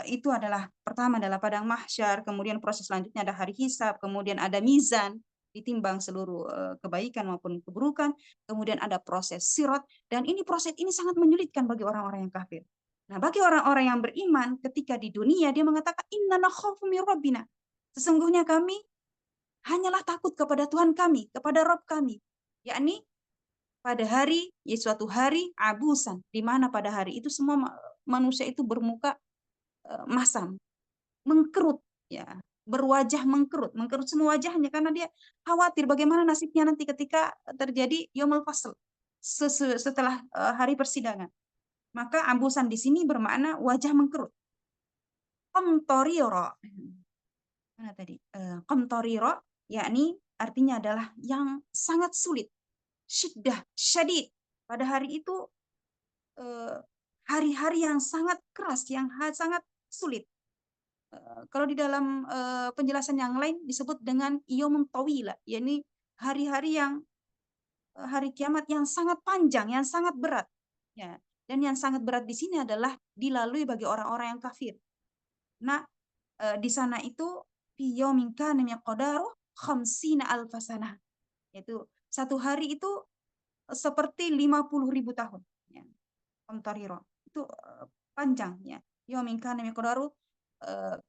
itu adalah pertama adalah padang mahsyar, kemudian proses selanjutnya ada hari hisab, kemudian ada mizan, ditimbang seluruh kebaikan maupun keburukan, kemudian ada proses sirat, dan proses ini sangat menyulitkan bagi orang-orang yang kafir. Nah, bagi orang-orang yang beriman ketika di dunia dia mengatakan inna nakhafu min rabbina. Sesungguhnya kami hanyalah takut kepada Tuhan kami, kepada Rabb kami. Yakni pada hari, suatu hari abusan, di mana pada hari itu semua manusia itu bermuka masam, mengkerut, ya, berwajah mengkerut semua wajahnya karena dia khawatir bagaimana nasibnya nanti ketika terjadi yaumul fasl, setelah hari persidangan. Maka abusan di sini bermakna wajah mengkerut. Qamtarira. Mana tadi? Qamtarira yakni artinya adalah yang sangat sulit. Syiddah, syadid. Pada hari itu hari-hari yang sangat keras, yang sangat sulit. Kalau di dalam penjelasan yang lain disebut dengan yaumun tawila, yakni hari-hari yang hari kiamat yang sangat panjang, yang sangat berat. Ya. Dan yang sangat berat di sini adalah dilalui bagi orang-orang yang kafir. Nah, di sana itu fi yaumin kana miqdaru 50.000 sanah. Yaitu satu hari itu seperti 50.000 tahun. Ya. Qamtarira. Itu panjang ya. Yaumin kana miqdaru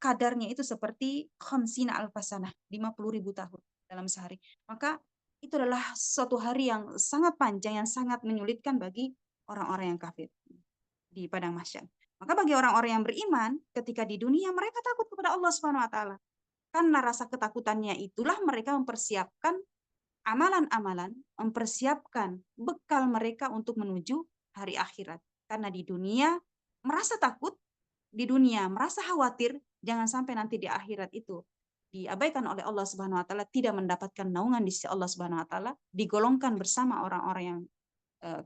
kadarnya itu seperti khamsina alfasanah, 50.000 tahun dalam sehari. Maka itu adalah suatu hari yang sangat panjang, yang sangat menyulitkan bagi orang-orang yang kafir di padang mahsyar. Maka bagi orang-orang yang beriman, ketika di dunia mereka takut kepada Allah Subhanahu wa taala. Karena rasa ketakutannya itulah mereka mempersiapkan amalan-amalan, mempersiapkan bekal mereka untuk menuju hari akhirat. Karena di dunia merasa takut, di dunia merasa khawatir, jangan sampai nanti di akhirat itu diabaikan oleh Allah Subhanahu wa taala, tidak mendapatkan naungan di sisi Allah Subhanahu wa taala, digolongkan bersama orang-orang yang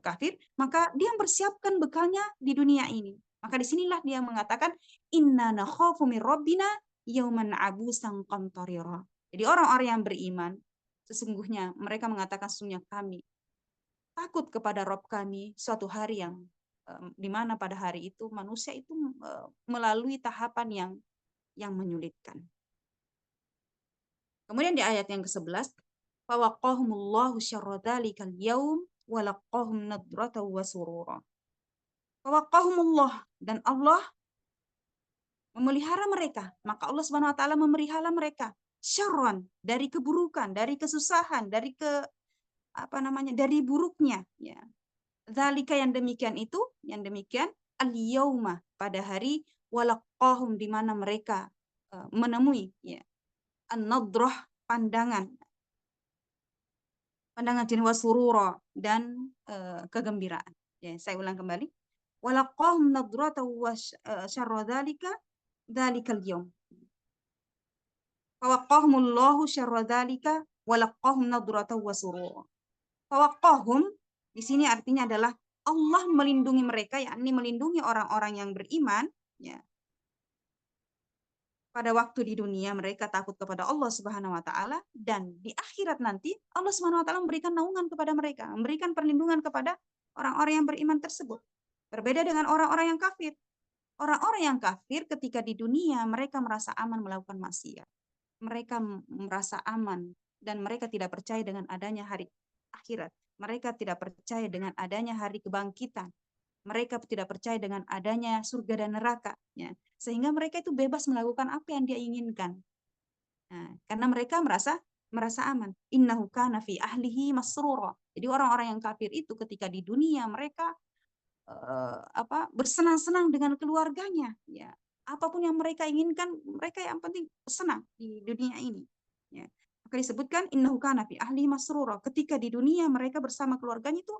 kafir, maka dia mempersiapkan bekalnya di dunia ini. Maka disinilah dia mengatakan inna nakhafu min rabbina yauman abusan qamtarira. Jadi orang-orang yang beriman sesungguhnya mereka mengatakan sesungguhnya kami takut kepada Rob kami suatu hari yang di mana pada hari itu manusia itu melalui tahapan yang menyulitkan. Kemudian di ayat yang ke-11, fawaqahumullahu syarra dzalikal yaum wa laqahum nadrata wa surura. Fawaqahumullah, dan Allah memelihara mereka, maka Allah Subhanahu wa taala memelihara mereka syarran, dari keburukan, dari kesusahan, dari dari buruknya, ya. Dzalika, yang demikian itu, yang demikian al-yauma, pada hari walaqahum, di mana mereka menemui, ya, an-nadrah, pandangan jiwa surura, dan kegembiraan. Ya, saya ulang kembali. Walaqahum nadrata wa syarra dzalikal yaum. Fawaqahumullahu syarra dzalika walaqahum nadrata wa surura. Fawaqahum di sini artinya adalah Allah melindungi mereka, yakni melindungi orang-orang yang beriman, ya. Pada waktu di dunia mereka takut kepada Allah Subhanahu wa taala, dan di akhirat nanti Allah Subhanahu wa taala memberikan naungan kepada mereka, memberikan perlindungan kepada orang-orang yang beriman tersebut. Berbeda dengan orang-orang yang kafir. Orang-orang yang kafir ketika di dunia mereka merasa aman melakukan maksiat. Mereka merasa aman dan mereka tidak percaya dengan adanya hari akhirat. Mereka tidak percaya dengan adanya hari kebangkitan. Mereka tidak percaya dengan adanya surga dan neraka, ya. Sehingga mereka itu bebas melakukan apa yang dia inginkan. Nah, karena mereka merasa aman. Innahu kana fi ahlihi masrura. Jadi orang-orang yang kafir itu ketika di dunia mereka bersenang-senang dengan keluarganya, ya. Apapun yang mereka inginkan, mereka yang penting senang di dunia ini, ya. Maka disebutkan innahu kana fi ahlihi masrura. Ketika di dunia mereka bersama keluarganya itu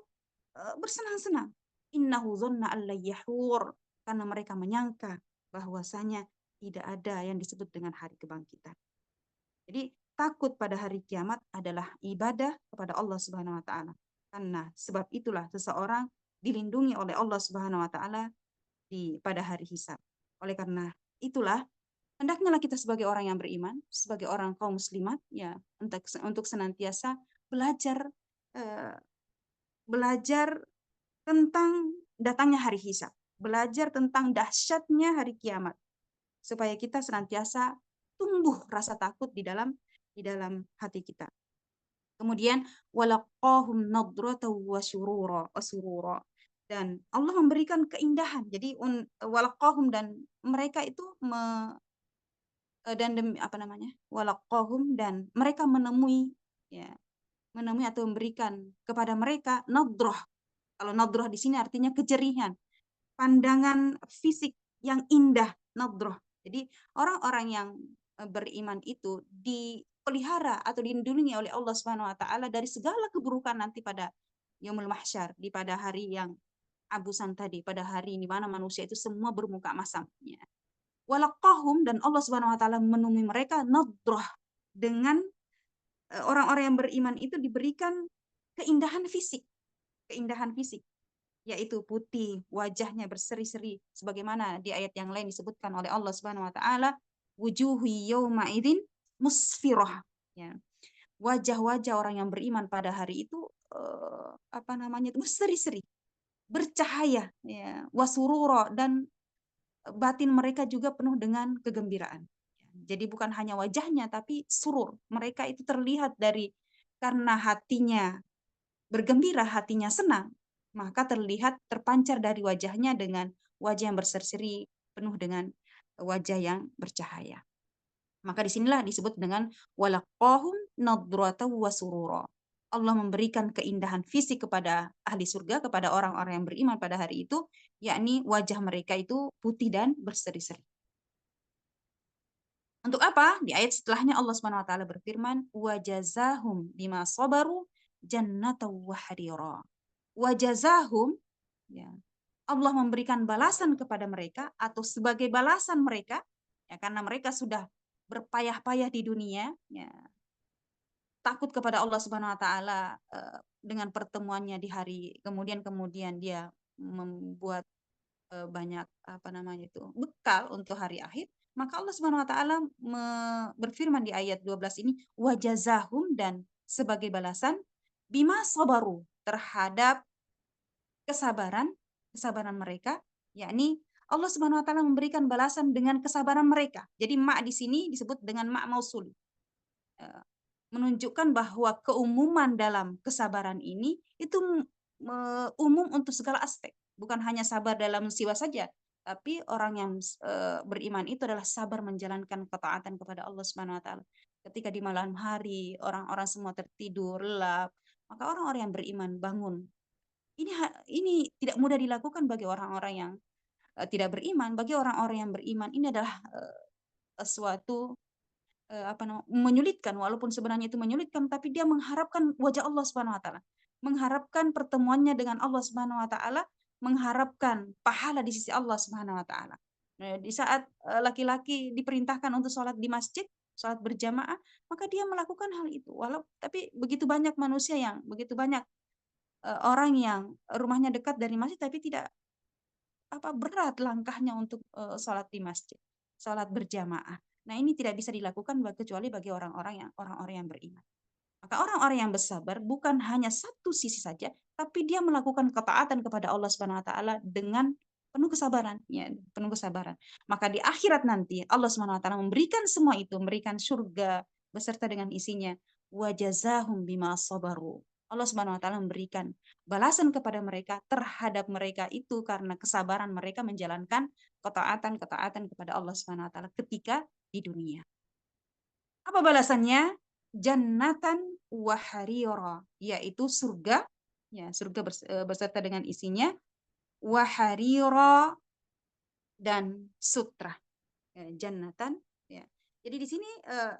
bersenang-senang. Innahu dhanna alla yahur, karena mereka menyangka bahwasanya tidak ada yang disebut dengan hari kebangkitan. Jadi takut pada hari kiamat adalah ibadah kepada Allah Subhanahu wa taala. Karena sebab itulah seseorang dilindungi oleh Allah Subhanahu wa taala pada hari hisab. Oleh karena itulah hendaknya kita sebagai orang yang beriman, sebagai orang kaum muslimat, ya, untuk senantiasa belajar tentang datangnya hari hisab, belajar tentang dahsyatnya hari kiamat, supaya kita senantiasa tumbuh rasa takut di dalam hati kita. Kemudian walaqahum nadrata wa surura, dan Allah memberikan keindahan. Jadi walaqahum, dan mereka itu walaqahum, dan mereka menemui, ya, menemui atau memberikan kepada mereka nadrah. Kalau nadrah di sini artinya kejerihan, pandangan fisik yang indah, nadrah. Jadi orang-orang yang beriman itu dipelihara atau dilindungi oleh Allah Subhanahu wa taala dari segala keburukan nanti pada yaumul mahsyar, di pada hari yang abusan tadi, pada hari di mana manusia itu semua bermuka masam, ya. Walaqahum, dan Allah Subhanahu wa taala menemui mereka nadrah, dengan orang-orang yang beriman itu diberikan keindahan fisik, yaitu putih, wajahnya berseri-seri, sebagaimana di ayat yang lain disebutkan oleh Allah Subhanahu wa taala, wujuhu yauma idzin musfirah, ya. Wajah-wajah orang yang beriman pada hari itu berseri-seri, bercahaya, ya, wasurura, dan batin mereka juga penuh dengan kegembiraan. Jadi bukan hanya wajahnya, tapi surur. Mereka itu terlihat karena hatinya bergembira, hatinya senang, maka terpancar dari wajahnya dengan wajah yang berseri-seri, penuh dengan wajah yang bercahaya. Maka disinilah disebut dengan walaqahum nadrata wa surura. Allah memberikan keindahan fisik kepada ahli surga, kepada orang-orang yang beriman pada hari itu, yakni wajah mereka itu putih dan berseri-seri. Untuk apa? Di ayat setelahnya Allah Subhanahu wa taala berfirman, "Wajazahum bima sabaru jannatan wa harira." Wajazahum, ya. Allah memberikan balasan kepada mereka atau sebagai balasan mereka, ya, karena mereka sudah berpayah-payah di dunia, ya, takut kepada Allah Subhanahu wa taala dengan pertemuannya di hari kemudian dia membuat banyak bekal untuk hari akhir, maka Allah Subhanahu wa taala berfirman di ayat 12 ini, wajazahum, dan sebagai balasan bima sabaru, terhadap kesabaran mereka, yakni Allah Subhanahu wa taala memberikan balasan dengan kesabaran mereka. Jadi ma di sini disebut dengan ma mausul. Menunjukkan bahwa keumuman dalam kesabaran ini itu umum untuk segala aspek. Bukan hanya sabar dalam musiba saja, tapi orang yang beriman itu adalah sabar menjalankan ketaatan kepada Allah Subhanahu wa taala. Ketika di malam hari orang-orang semua tertidur lelap, maka orang-orang yang beriman bangun. Ini tidak mudah dilakukan bagi orang-orang yang tidak beriman. Bagi orang-orang yang beriman ini adalah suatu menyulitkan, walaupun sebenarnya itu menyulitkan, tapi dia mengharapkan wajah Allah Subhanahu wa taala, mengharapkan pertemuannya dengan Allah Subhanahu wa taala, mengharapkan pahala di sisi Allah Subhanahu wa taala. Nah, di saat laki-laki diperintahkan untuk sholat di masjid, sholat berjamaah, maka dia melakukan hal itu. Tapi begitu banyak manusia yang begitu banyak orang yang rumahnya dekat dari masjid tapi tidak berat langkahnya untuk sholat di masjid, sholat berjamaah. Nah, ini tidak bisa dilakukan kecuali bagi orang-orang yang beriman. Maka orang-orang yang bersabar bukan hanya satu sisi saja, tapi dia melakukan ketaatan kepada Allah Subhanahu wa taala dengan penuh kesabaran, ya, penuh kesabaran. Maka di akhirat nanti Allah Subhanahu wa taala memberikan semua itu, memberikan surga beserta dengan isinya. Wajazahum bima sabaru. Allah Subhanahu wa taala memberikan balasan kepada mereka terhadap mereka itu karena kesabaran mereka menjalankan ketaatan kepada Allah Subhanahu wa taala ketika di dunia. Apa balasannya? Jannatan wa harira, yaitu surga, ya, surga beserta dengan isinya, wa harira, dan sutra. Jannatan, ya. Jadi di sini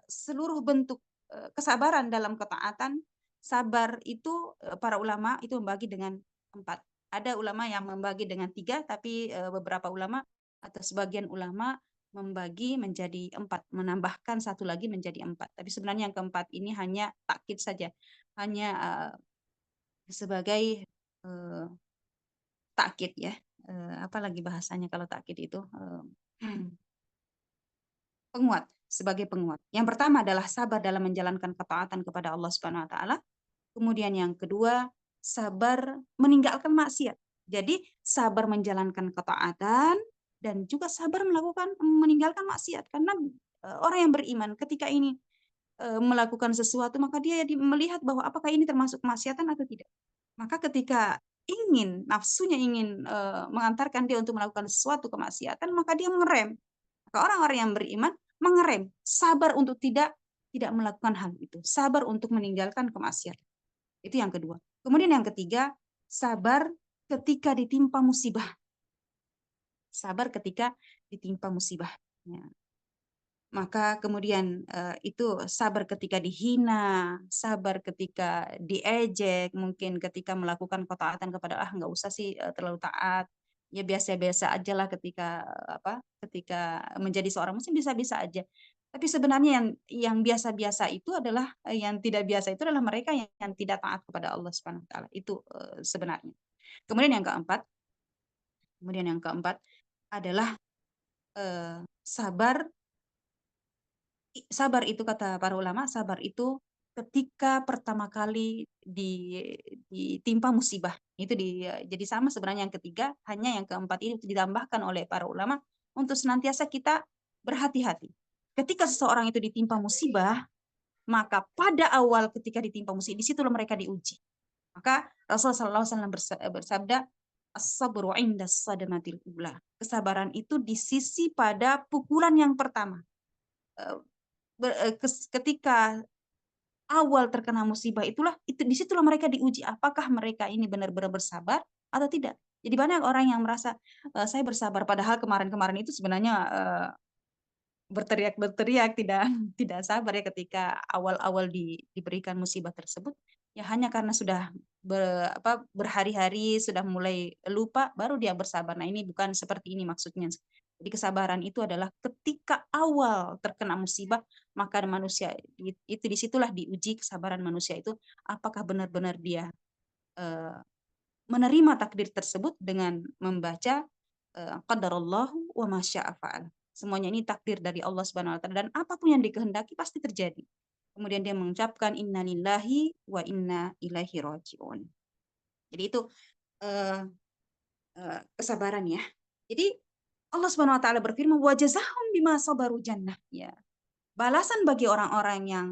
seluruh bentuk kesabaran dalam ketaatan, sabar itu para ulama itu membagi dengan 4. Ada ulama yang membagi dengan 3, tapi beberapa ulama atau sebagian ulama membagi menjadi 4, menambahkan 1 lagi menjadi 4. Tapi sebenarnya yang keempat ini hanya takkid saja, hanya sebagai takkid, ya. Apa lagi bahasanya kalau takkid itu? Penguat, sebagai penguat. Yang pertama adalah sabar dalam menjalankan ketaatan kepada Allah Subhanahu wa taala. Kemudian yang kedua, sabar meninggalkan maksiat. Jadi sabar menjalankan ketaatan dan juga sabar meninggalkan maksiat. Karena orang yang beriman ketika ini melakukan sesuatu, maka dia melihat bahwa apakah ini termasuk kemaksiatan atau tidak. Maka ketika nafsunya ingin mengantarkan dia untuk melakukan sesuatu kemaksiatan, maka dia mengerem. Maka orang-orang yang beriman mengerem, sabar untuk tidak melakukan hal itu, sabar untuk meninggalkan kemaksiatan. Itu yang kedua. Kemudian yang ketiga, sabar ketika ditimpa musibah. Sabar ketika ditimpa musibah. Ya. Maka kemudian itu sabar ketika dihina, sabar ketika diejek, mungkin ketika melakukan ketaatan kepada nggak usah sih terlalu taat, ya biasa-biasa aja lah ketika ketika menjadi seorang muslim bisa-bisa aja. Tapi sebenarnya yang biasa-biasa itu adalah yang tidak biasa itu adalah mereka yang tidak taat kepada Allah Subhanahu wa taala. Itu sebenarnya. Kemudian yang keempat adalah sabar itu kata para ulama, sabar itu ketika pertama kali ditimpa musibah. Itu jadi sama sebenarnya yang ketiga, hanya yang keempat ini ditambahkan oleh para ulama untuk senantiasa kita berhati-hati. Ketika seseorang itu ditimpa musibah, maka pada awal ketika ditimpa musibah, disitulah mereka diuji. Maka Rasulullah SAW bersabda, as-sabru 'inda as-sadmatil ula. Kesabaran itu di sisi pada pukulan yang pertama. Ketika awal terkena musibah itulah disitulah mereka diuji apakah mereka ini benar-benar bersabar atau tidak. Jadi banyak orang yang merasa saya bersabar padahal kemarin-kemarin itu sebenarnya berteriak-berteriak tidak sabar ya ketika awal-awal diberikan musibah tersebut ya hanya karena sudah berhari-hari sudah mulai lupa baru dia bersabar. Nah, ini bukan seperti ini maksudnya. Jadi kesabaran itu adalah ketika awal terkena musibah maka manusia itu disitulah diuji kesabaran manusia itu apakah benar-benar dia menerima takdir tersebut dengan membaca qadarallahu wa ma syaa fa'al. Semuanya ini takdir dari Allah Subhanahu wa taala dan apapun yang dikehendaki pasti terjadi. Kemudian dia mengucapkan innalillahi wa inna ilaihi rajiun. Jadi itu kesabaran ya. Jadi Allah Subhanahu wa taala berfirman wa jazahum bima sabaru jannah ya. Balasan bagi orang-orang yang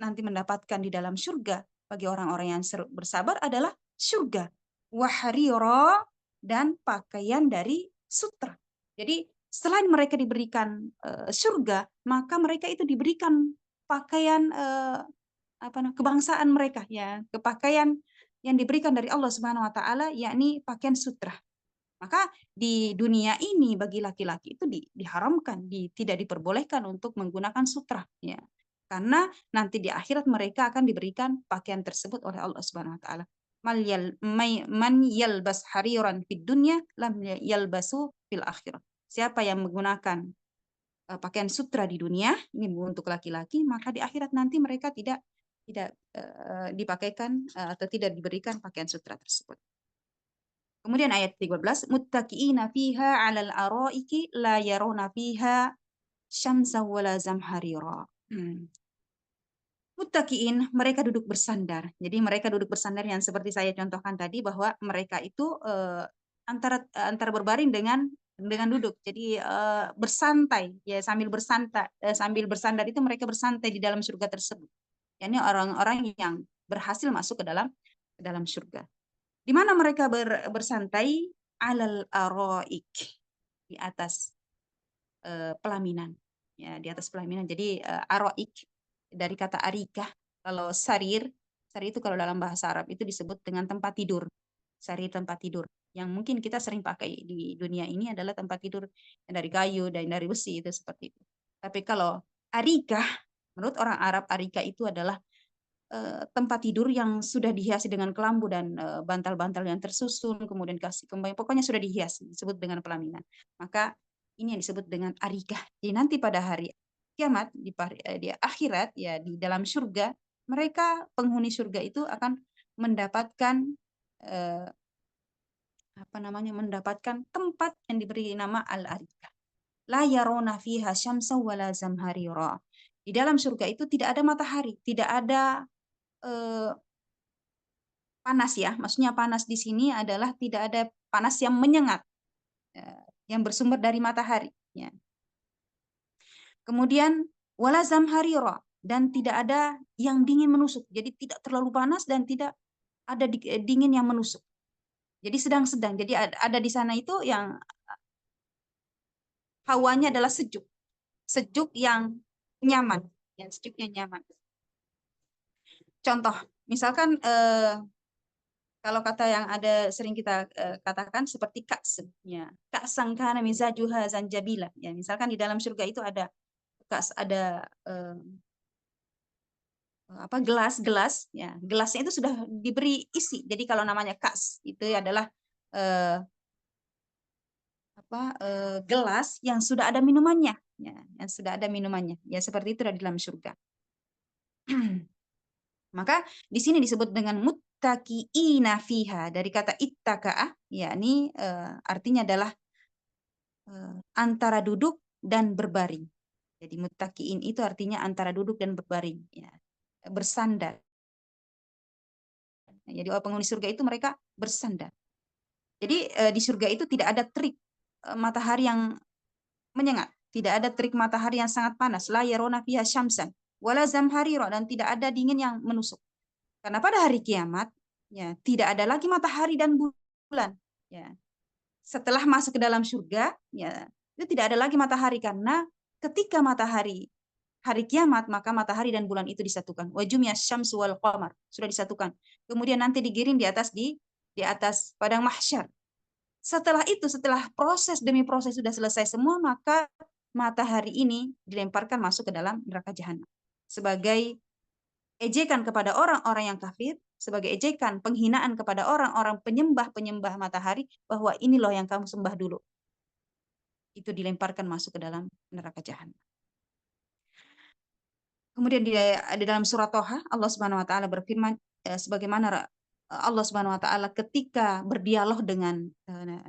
nanti mendapatkan di dalam surga bagi orang-orang yang bersabar adalah surga. Wa harira dan pakaian dari sutra. Jadi selain mereka diberikan surga, maka mereka itu diberikan pakaian kebangsaan mereka ya, kepakaian yang diberikan dari Allah Subhanahu wa taala yakni pakaian sutra. Maka di dunia ini bagi laki-laki itu diharamkan, tidak diperbolehkan untuk menggunakan sutra ya. Karena nanti di akhirat mereka akan diberikan pakaian tersebut oleh Allah Subhanahu wa taala. Man yalbas hariran fid dunya lam yalbasu fil akhirah. Siapa yang menggunakan pakaian sutra di dunia, ini untuk laki-laki, maka di akhirat nanti mereka tidak dipakaikan atau tidak diberikan pakaian sutra tersebut. Kemudian ayat 13, muttaqiina fiha 'alal araiki la yarawna fiha syamsa wala zamharira. Muttaqiin, mereka duduk bersandar. Jadi mereka duduk bersandar yang seperti saya contohkan tadi bahwa mereka itu antara berbaring dengan duduk. Jadi bersantai ya sambil bersandar itu mereka bersantai di dalam surga tersebut. Yani orang-orang yang berhasil masuk ke dalam surga. Di mana mereka bersantai alal araik di atas pelaminan. Ya, di atas pelaminan. Jadi araik dari kata arikah. Kalau sarir itu kalau dalam bahasa Arab itu disebut dengan tempat tidur. Sarir tempat tidur. Yang mungkin kita sering pakai di dunia ini adalah tempat tidur dari kayu dan dari besi itu seperti itu. Tapi kalau arikah, menurut orang Arab arikah itu adalah tempat tidur yang sudah dihiasi dengan kelambu dan bantal-bantal yang tersusun, kemudian kasih kembang, pokoknya sudah dihiasi, disebut dengan pelaminan. Maka ini yang disebut dengan arikah. Jadi nanti pada hari kiamat di akhirat ya di dalam surga mereka penghuni surga itu akan mendapatkan mendapatkan tempat yang diberi nama al-arikah. La yarona fiha syamsa wala zamharira. Di dalam surga itu tidak ada matahari, tidak ada panas ya. Maksudnya panas di sini adalah tidak ada panas yang menyengat yang bersumber dari matahari ya. Kemudian wala zamharira dan tidak ada yang dingin menusuk. Jadi tidak terlalu panas dan tidak ada dingin yang menusuk. Jadi sedang-sedang. Jadi ada di sana itu yang hawanya adalah sejuk. Sejuk yang nyaman, yang sejuk yang nyaman. Contoh, misalkan kalau kata yang ada sering kita katakan seperti ka'san ya. Ka'san kana mizajuha zanjabila ya. Misalkan di dalam surga itu ada gelas ya. Gelasnya itu sudah diberi isi. Jadi kalau namanya kas itu adalah gelas yang sudah ada minumannya ya, yang sudah ada minumannya. Ya seperti itu di dalam surga. Maka di sini disebut dengan muttaqiina fiha dari kata ittaqa'ah yakni artinya adalah antara duduk dan berbaring. Jadi muttaqiin itu artinya antara duduk dan berbaring ya, bersandar. Jadi penghuni surga itu mereka bersandar. Jadi di surga itu tidak ada terik matahari yang menyengat, tidak ada terik matahari yang sangat panas, la yarona fiha syamsan wala zamharira dan tidak ada dingin yang menusuk. Karena pada hari kiamat ya tidak ada lagi matahari dan bulan. Ya. Setelah masuk ke dalam surga, ya itu tidak ada lagi matahari karena ketika hari kiamat, maka matahari dan bulan itu disatukan. Wa jumiyas syamsu wal qamar, sudah disatukan. Kemudian nanti digiring di atas padang mahsyar. Setelah itu, setelah proses demi proses sudah selesai semua, maka matahari ini dilemparkan masuk ke dalam neraka jahanam sebagai ejekan kepada orang-orang yang kafir, sebagai ejekan penghinaan kepada orang-orang penyembah matahari, bahwa ini loh yang kamu sembah dulu. Itu dilemparkan masuk ke dalam neraka jahanam. Kemudian di dalam surat Toha, Allah Subhanahu wa taala berfirman sebagaimana Allah Subhanahu wa taala ketika berdialog dengan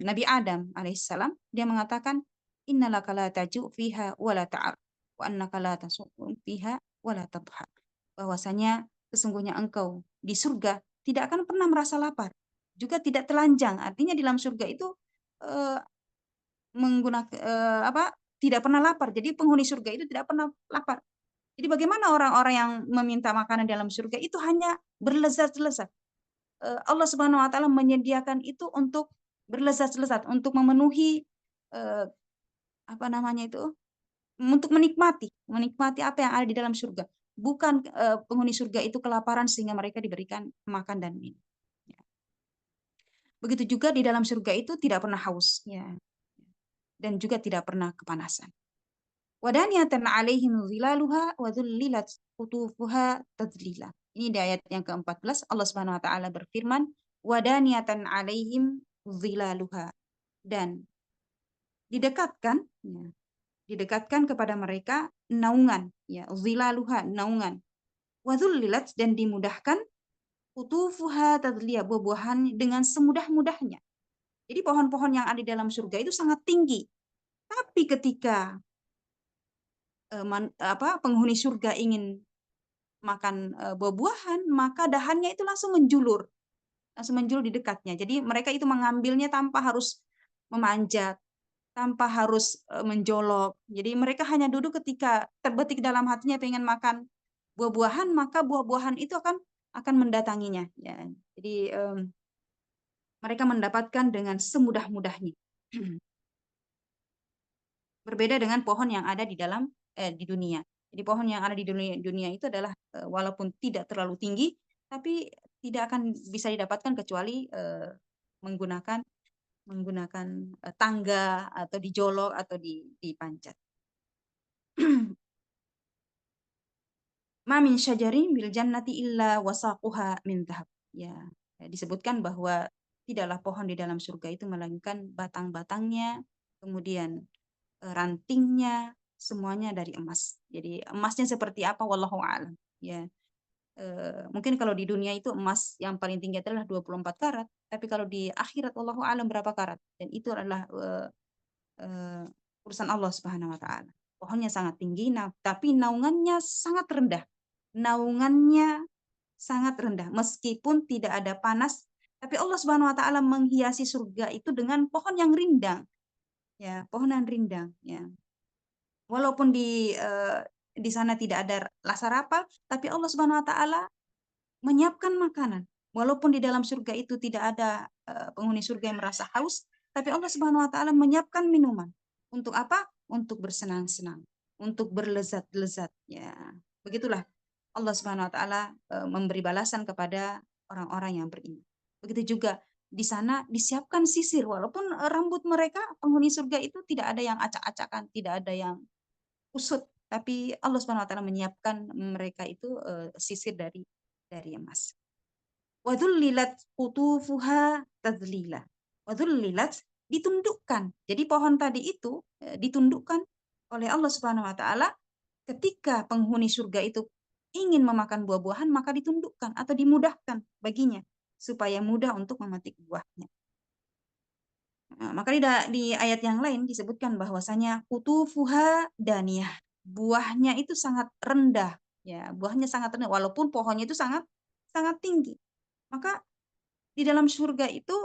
Nabi Adam alaihissalam, dia mengatakan innalaka la taju fiha wa la ta'ar wa annaka la tasu'u fiha wa la tadhha. Bahwasanya sesungguhnya engkau di surga tidak akan pernah merasa lapar, juga tidak telanjang. Artinya di dalam surga itu menggunakan tidak pernah lapar. Jadi penghuni surga itu tidak pernah lapar. Jadi bagaimana orang-orang yang meminta makanan dalam surga itu hanya berlezat-lezat. Allah Subhanahu wa taala menyediakan itu untuk berlezat-lezat, untuk memenuhi untuk menikmati apa yang ada di dalam surga. Bukan penghuni surga itu kelaparan sehingga mereka diberikan makan dan minum. Ya. Begitu juga di dalam surga itu tidak pernah haus, ya. Dan juga tidak pernah kepanasan. Wadaniyatan alaihim zilaluha wa dhullilat qutufuha tadlila. Ini di ayat yang ke-14 Allah Subhanahu wa taala berfirman, wadaniyatan alaihim zilaluha, dan didekatkan kepada mereka naungan, ya, zilaluha, naungan. Wa dhullilat, dan dimudahkan qutufuha tadlila, buah-buahan dengan semudah-mudahnya. Jadi pohon-pohon yang ada di dalam surga itu sangat tinggi. Tapi ketika penghuni surga ingin makan buah-buahan, maka dahannya itu langsung menjulur di dekatnya. Jadi mereka itu mengambilnya tanpa harus memanjat, tanpa harus menjolok. Jadi mereka hanya duduk ketika terbetik dalam hatinya pengen makan buah-buahan, maka buah-buahan itu akan mendatanginya. Ya. Jadi mereka mendapatkan dengan semudah-mudahnya. Berbeda dengan pohon yang ada di dunia. Jadi pohon yang ada di dunia itu adalah walaupun tidak terlalu tinggi, tapi tidak akan bisa didapatkan kecuali menggunakan tangga atau dijolok atau dipanjat. Ma min syajarin bil jannati illa wasaquha min dhahab. Ya, disebutkan bahwa tidaklah pohon di dalam surga itu melainkan batang-batangnya, kemudian rantingnya semuanya dari emas. Jadi emasnya seperti apa wallahu a'lam. Ya. Mungkin kalau di dunia itu emas yang paling tinggi adalah 24 karat, tapi kalau di akhirat wallahu a'lam berapa karat. Dan itu adalah urusan Allah Subhanahu wa taala. Pohonnya sangat tinggi, tapi naungannya sangat rendah. Naungannya sangat rendah meskipun tidak ada panas, tapi Allah Subhanahu wa taala menghiasi surga itu dengan pohon yang rindang. Ya, pohon yang rindang, ya. Walaupun di sana tidak ada lasar apal, tapi Allah Subhanahu wa taala menyiapkan makanan. Walaupun di dalam surga itu tidak ada penghuni surga yang merasa haus, tapi Allah Subhanahu wa taala menyiapkan minuman. Untuk apa? Untuk bersenang-senang, untuk berlezat-lezat, ya. Begitulah Allah Subhanahu wa taala memberi balasan kepada orang-orang yang beriman. Begitu juga di sana disiapkan sisir, walaupun rambut mereka penghuni surga itu tidak ada yang acak-acakan, tidak ada yang kusut, tapi Allah Subhanahu wa taala menyiapkan mereka itu sisir dari emas. Wa dhullilat qutufuha tadlila. Wa dhullilat, ditundukkan. Jadi pohon tadi itu ditundukkan oleh Allah Subhanahu wa taala ketika penghuni surga itu ingin memakan buah-buahan, maka ditundukkan atau dimudahkan baginya supaya mudah untuk memetik buahnya. Nah, maka di ayat yang lain disebutkan bahwasanya qutufuha daniyah, buahnya itu sangat rendah, ya, buahnya sangat rendah walaupun pohonnya itu sangat tinggi. Maka di dalam surga itu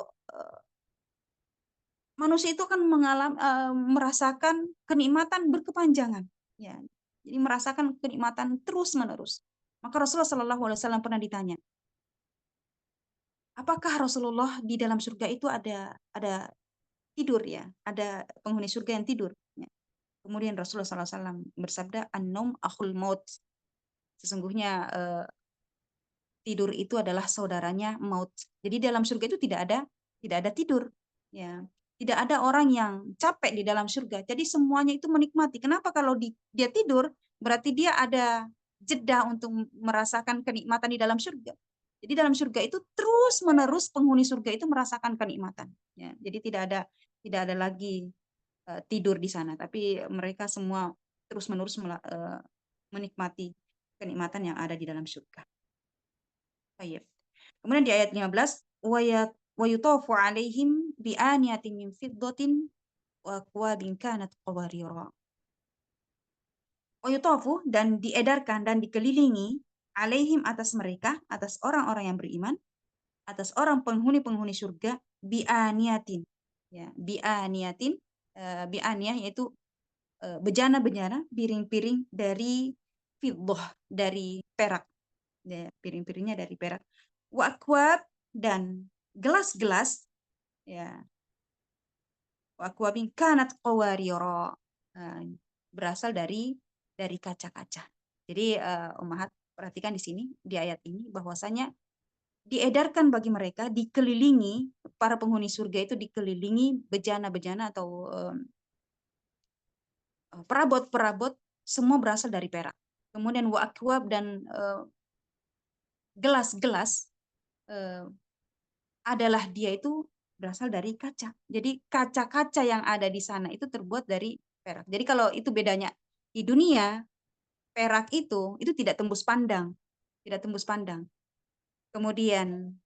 manusia itu akan merasakan kenikmatan berkepanjangan, ya. Jadi merasakan kenikmatan terus-menerus. Maka Rasulullah SAW pernah ditanya, apakah Rasulullah di dalam surga itu ada tidur ya, ada penghuni surga yang tidur. Ya. Kemudian Rasulullah SAW bersabda, "An-naum akhul maut." Sesungguhnya tidur itu adalah saudaranya maut. Jadi dalam surga itu tidak ada tidur. Ya. Tidak ada orang yang capek di dalam surga. Jadi semuanya itu menikmati. Kenapa kalau dia tidur, berarti dia ada jeda untuk merasakan kenikmatan di dalam surga. Jadi dalam surga itu terus menerus penghuni surga itu merasakan kenikmatan. Ya. Jadi tidak ada lagi tidur di sana, tapi mereka semua terus menerus menikmati kenikmatan yang ada di dalam surga. Baik. Kemudian di ayat 15, wa yutafu alaihim bi aniyatin min fiddatin wa akwabin kanat qawarira. Wa yutafu, dan diedarkan dan dikelilingi alaihim, atas mereka, atas orang-orang yang beriman, atas orang penghuni-penghuni surga, bi aniyatin. Ya, bi aniyatin, bi aniyah yaitu bejana-bejana, piring-piring dari fiddah, dari perak. Ya, piring-piringnya dari perak. Wa akwab, dan gelas-gelas, ya, wa akwabin kanat qawarira, berasal dari kaca-kaca. Jadi ummahat, perhatikan di sini di ayat ini bahwasanya diedarkan bagi mereka, dikelilingi, para penghuni surga itu dikelilingi bejana-bejana atau perabot-perabot, semua berasal dari perak. Kemudian wa akwab, dan gelas-gelas adalah dia itu berasal dari kaca. Jadi kaca-kaca yang ada di sana itu terbuat dari perak. Jadi kalau itu bedanya di dunia, perak itu tidak tembus pandang, tidak tembus pandang. Kemudian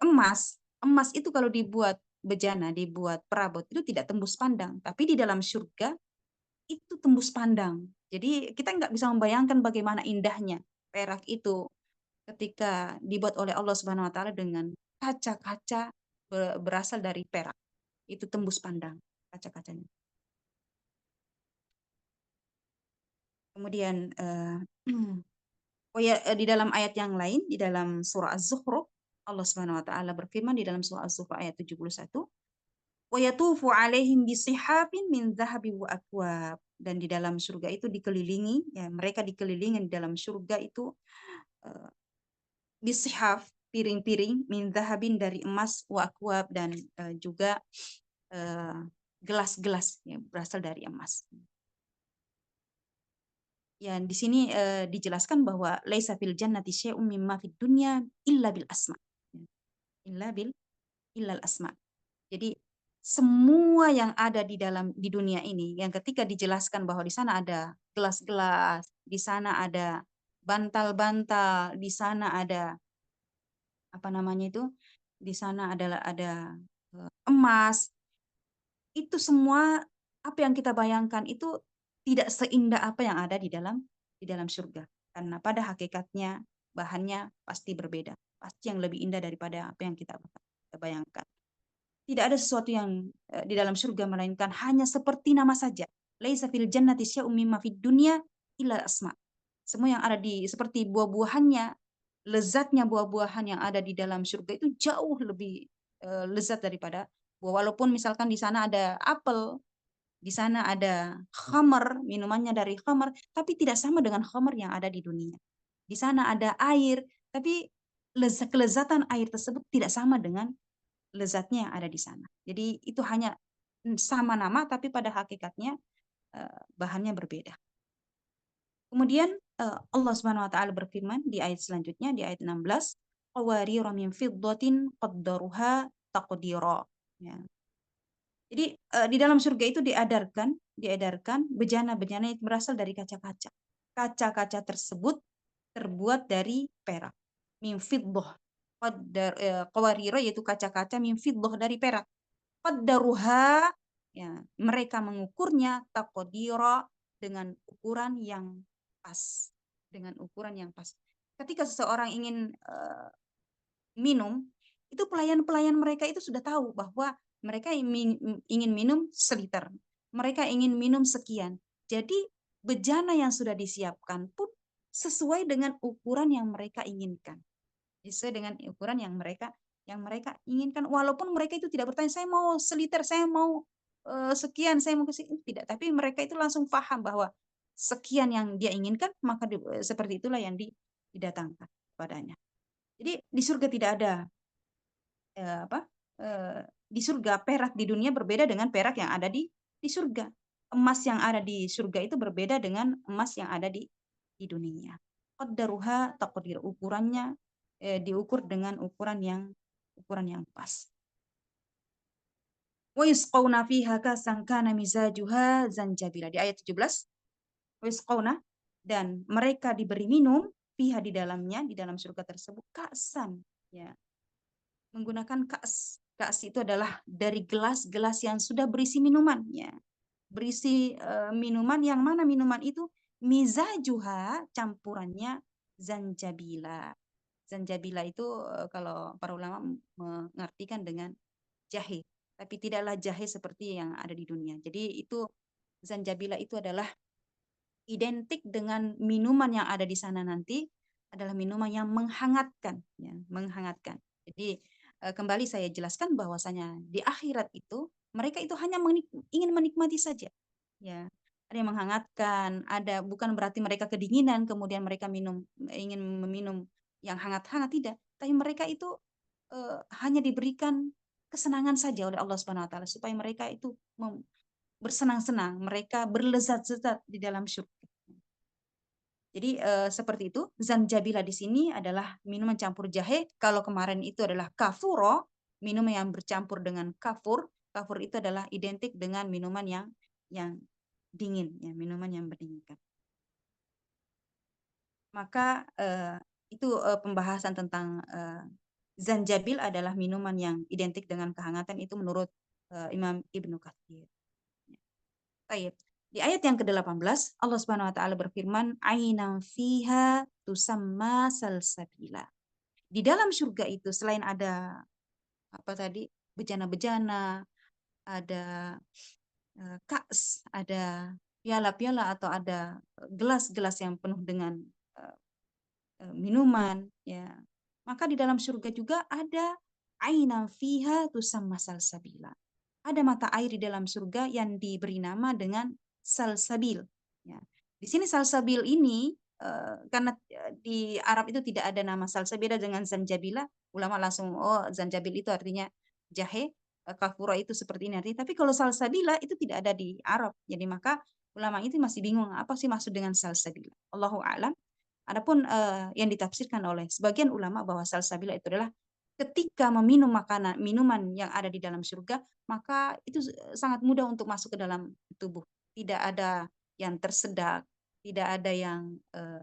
emas itu kalau dibuat bejana, dibuat perabot itu tidak tembus pandang. Tapi di dalam surga itu tembus pandang. Jadi kita nggak bisa membayangkan bagaimana indahnya perak itu ketika dibuat oleh Allah Subhanahu Wa Taala dengan kaca-kaca berasal dari perak. Itu tembus pandang kaca-kacanya. Kemudian di dalam ayat yang lain, di dalam surah Az-Zukhruf, Allah Subhanahu Wa Taala berfirman di dalam surah Az-Zukhruf ayat 71, wa yatufu alaihim bisihafin min dhahabi wa akwab. Dan di dalam surga itu dikelilingi, ya, mereka dikelilingi di dalam surga itu bisihaf, piring-piring, min dhahabin, dari emas, wa akwab, dan juga gelas-gelas, ya, berasal dari emas. Ya, di sini dijelaskan bahwa laisa fil jannati syai'un mimma fid dunya illa bil asma. Illa al asma. Jadi semua yang ada di dunia ini, yang ketika dijelaskan bahwa di sana ada gelas-gelas, di sana ada bantal-bantal, di sana ada apa namanya itu, di sana ada emas, itu semua apa yang kita bayangkan itu tidak seindah apa yang ada di dalam surga. Karena pada hakikatnya bahannya pasti berbeda, pasti yang lebih indah daripada apa yang kita bayangkan. Tidak ada sesuatu yang di dalam surga melainkan hanya seperti nama saja. Laisa fil jannati syai'un mimma fid dunya illa asma. Semua yang ada seperti buah-buahannya, lezatnya buah-buahan yang ada di dalam surga itu jauh lebih lezat daripada buah. Walaupun misalkan di sana ada apel, di sana ada khamar, minumannya dari khamar, tapi tidak sama dengan khamar yang ada di dunia. Di sana ada air, tapi kelezatan air tersebut tidak sama dengan lezatnya yang ada di sana. Jadi itu hanya sama nama, tapi pada hakikatnya bahannya berbeda. Kemudian Allah Subhanahu Wa Taala berfirman di ayat selanjutnya, di ayat 16, qawarira min fiddatin qaddaruha taqdira. Ya. Jadi di dalam surga itu diedarkan bejana-bejana yang berasal dari kaca-kaca. Kaca-kaca tersebut terbuat dari perak. Min fiddah. Qawarira yaitu kaca-kaca, min fiddah, dari perak. Qaddaruha, ya, mereka mengukurnya taqdira, dengan ukuran yang pas. Dengan ukuran yang pas. Ketika seseorang ingin minum, itu pelayan-pelayan mereka itu sudah tahu bahwa mereka ingin minum seliter. Mereka ingin minum sekian. Jadi bejana yang sudah disiapkan pun sesuai dengan ukuran yang mereka inginkan. Sesuai dengan ukuran yang mereka yang mereka inginkan, walaupun mereka itu tidak bertanya, saya mau seliter, saya mau sekian, saya mau kesini, tidak. Tapi mereka itu langsung paham bahwa sekian yang dia inginkan, maka seperti itulah yang didatangkan padanya. Jadi di surga tidak ada di surga perak di dunia berbeda dengan perak yang ada di surga. Emas yang ada di surga itu berbeda dengan emas yang ada di dunia. Qaddaruha taqdir, ukurannya diukur dengan ukuran yang pas. Wa yusqawna fiha kasan kana mizajuha zanjabila, di ayat 17. Wa yusqawna, dan mereka diberi minum fiha, di dalamnya, di dalam surga tersebut, kasan, ya, menggunakan kas. Kas itu adalah dari gelas-gelas yang sudah berisi minuman, ya. Berisi minuman, yang mana minuman itu mizajuha, campurannya zanjabila. Zanjabila itu kalau para ulama mengartikan dengan jahe, tapi tidaklah jahe seperti yang ada di dunia. Jadi itu zanjabila itu adalah identik dengan minuman yang ada di sana nanti, adalah minuman yang menghangatkan, ya, menghangatkan. Jadi kembali saya jelaskan bahwasanya di akhirat itu mereka itu hanya ingin menikmati saja, ya. Ada yang menghangatkan, ada, bukan berarti mereka kedinginan kemudian mereka ingin meminum yang hangat-hangat, tidak. Tapi mereka itu hanya diberikan kesenangan saja oleh Allah Subhanahu wa taala supaya mereka itu bersenang-senang, mereka berlezat-lezat di dalam syurga. Jadi seperti itu. Zanjabila di sini adalah minuman campur jahe. Kalau kemarin itu adalah kafuro, minuman yang bercampur dengan kafur. Kafur itu adalah identik dengan minuman yang dingin, ya, minuman yang berdinginkan. Maka itu pembahasan tentang zanjabil adalah minuman yang identik dengan kehangatan, itu menurut Imam Ibnu Katsir. Baik. Di ayat yang ke-18 Allah Subhanahu wa taala berfirman, "Ainam fiha tusamma salsabila." Di dalam surga itu selain ada apa tadi? Bejana-bejana, ada kas, ada piala-piala atau ada gelas-gelas yang penuh dengan minuman, ya. Maka di dalam surga juga ada ainam fiha tusamma salsabila. Ada mata air di dalam surga yang diberi nama dengan salsabil. Ya. Di sini salsabil ini karena di Arab itu tidak ada nama salsabila dengan zanjabila, ulama langsung zanjabil itu artinya jahe, kafura itu seperti ini artinya. Tapi kalau salsabila itu tidak ada di Arab. Jadi maka ulama itu masih bingung apa sih maksud dengan salsabila. Allahu a'lam. Adapun yang ditafsirkan oleh sebagian ulama bahwa salsabila itu adalah ketika meminum minuman yang ada di dalam surga, maka itu sangat mudah untuk masuk ke dalam tubuh. Tidak ada yang tersedak, tidak ada yang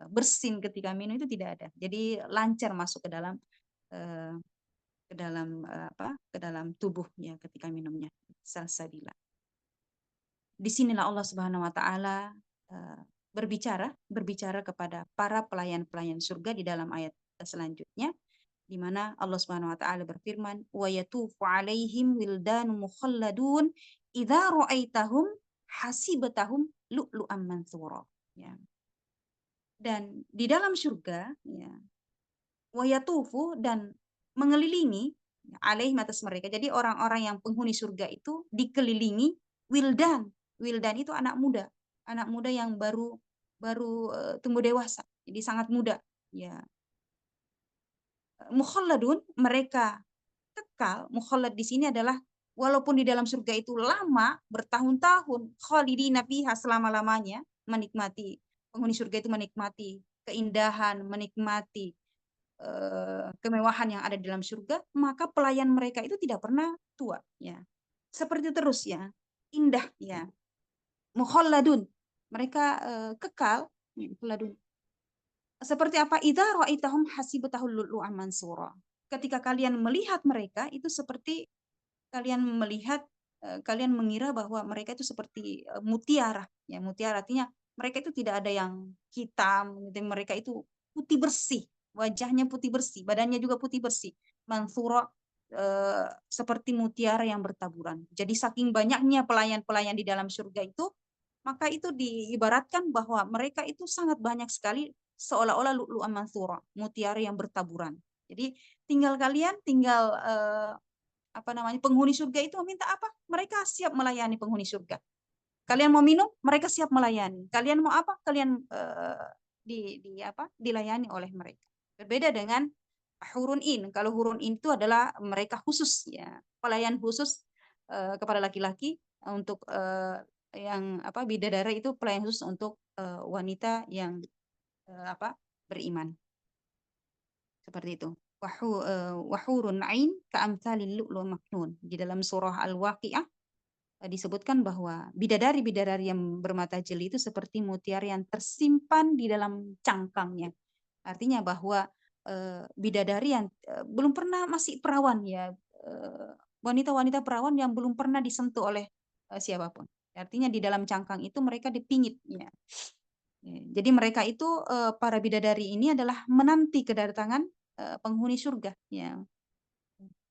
bersin ketika minum, itu tidak ada. Jadi lancar masuk ke dalam ke dalam tubuhnya ketika minumnya. Salsabila. Disinilah Allah Subhanahu wa taala berbicara kepada para pelayan-pelayan surga di dalam ayat selanjutnya, di mana Allah Subhanahu wa taala berfirman, "Wa yatufu 'alaihim wildanun mukhalladun idza ra'aitahum hasibatahum lu'lu'an mansura." Ya. Dan di dalam surga, ya, wa yatufu, dan mengelilingi, alaihim, atas mereka. Jadi orang-orang yang penghuni surga itu dikelilingi wildan. Wildan itu anak muda yang baru tumbuh dewasa, jadi sangat muda, ya. Mukhalladun, mereka kekal. Mukhallad di sini adalah walaupun di dalam surga itu lama, bertahun-tahun, khalidina fiha, selama-lamanya, menikmati, penghuni surga itu menikmati keindahan, menikmati kemewahan yang ada di dalam surga, maka pelayan mereka itu tidak pernah tua, ya. Seperti terus, ya, indah, ya. Mukhalladun, mereka kekal, mukhalladun. Seperti apa? Idza ra'aitahum hasibatahul lu'lu'an mansura. Ketika kalian melihat mereka itu seperti kalian mengira bahwa mereka itu seperti mutiara, ya. Mutiara artinya mereka itu tidak ada yang hitam, mereka itu putih bersih, wajahnya putih bersih, badannya juga putih bersih. Mansura seperti mutiara yang bertaburan. Jadi saking banyaknya pelayan-pelayan di dalam surga itu, maka itu diibaratkan bahwa mereka itu sangat banyak sekali, seolah-olah lu'lu'an mansura, mutiara yang bertaburan. Jadi tinggal penghuni surga itu meminta apa? Mereka siap melayani penghuni surga. Kalian mau minum, mereka siap melayani. Kalian mau apa? Kalian dilayani oleh mereka. Berbeda dengan hurun in. Kalau hurun in itu adalah mereka khusus ya, pelayan khusus kepada laki-laki untuk yang bidadari itu pelayan khusus untuk wanita yang beriman. Seperti itu. Wahurun ain ka'amthalil lu'lu' maknun. Di dalam surah Al-Waqi'ah disebutkan bahwa bidadari-bidadari yang bermata jeli itu seperti mutiara yang tersimpan di dalam cangkangnya. Artinya bahwa bidadari yang belum pernah, masih perawan ya, wanita-wanita perawan yang belum pernah disentuh oleh siapapun. Artinya di dalam cangkang itu mereka dipingit ya. Jadi mereka itu para bidadari ini adalah menanti kedatangan penghuni surga ya.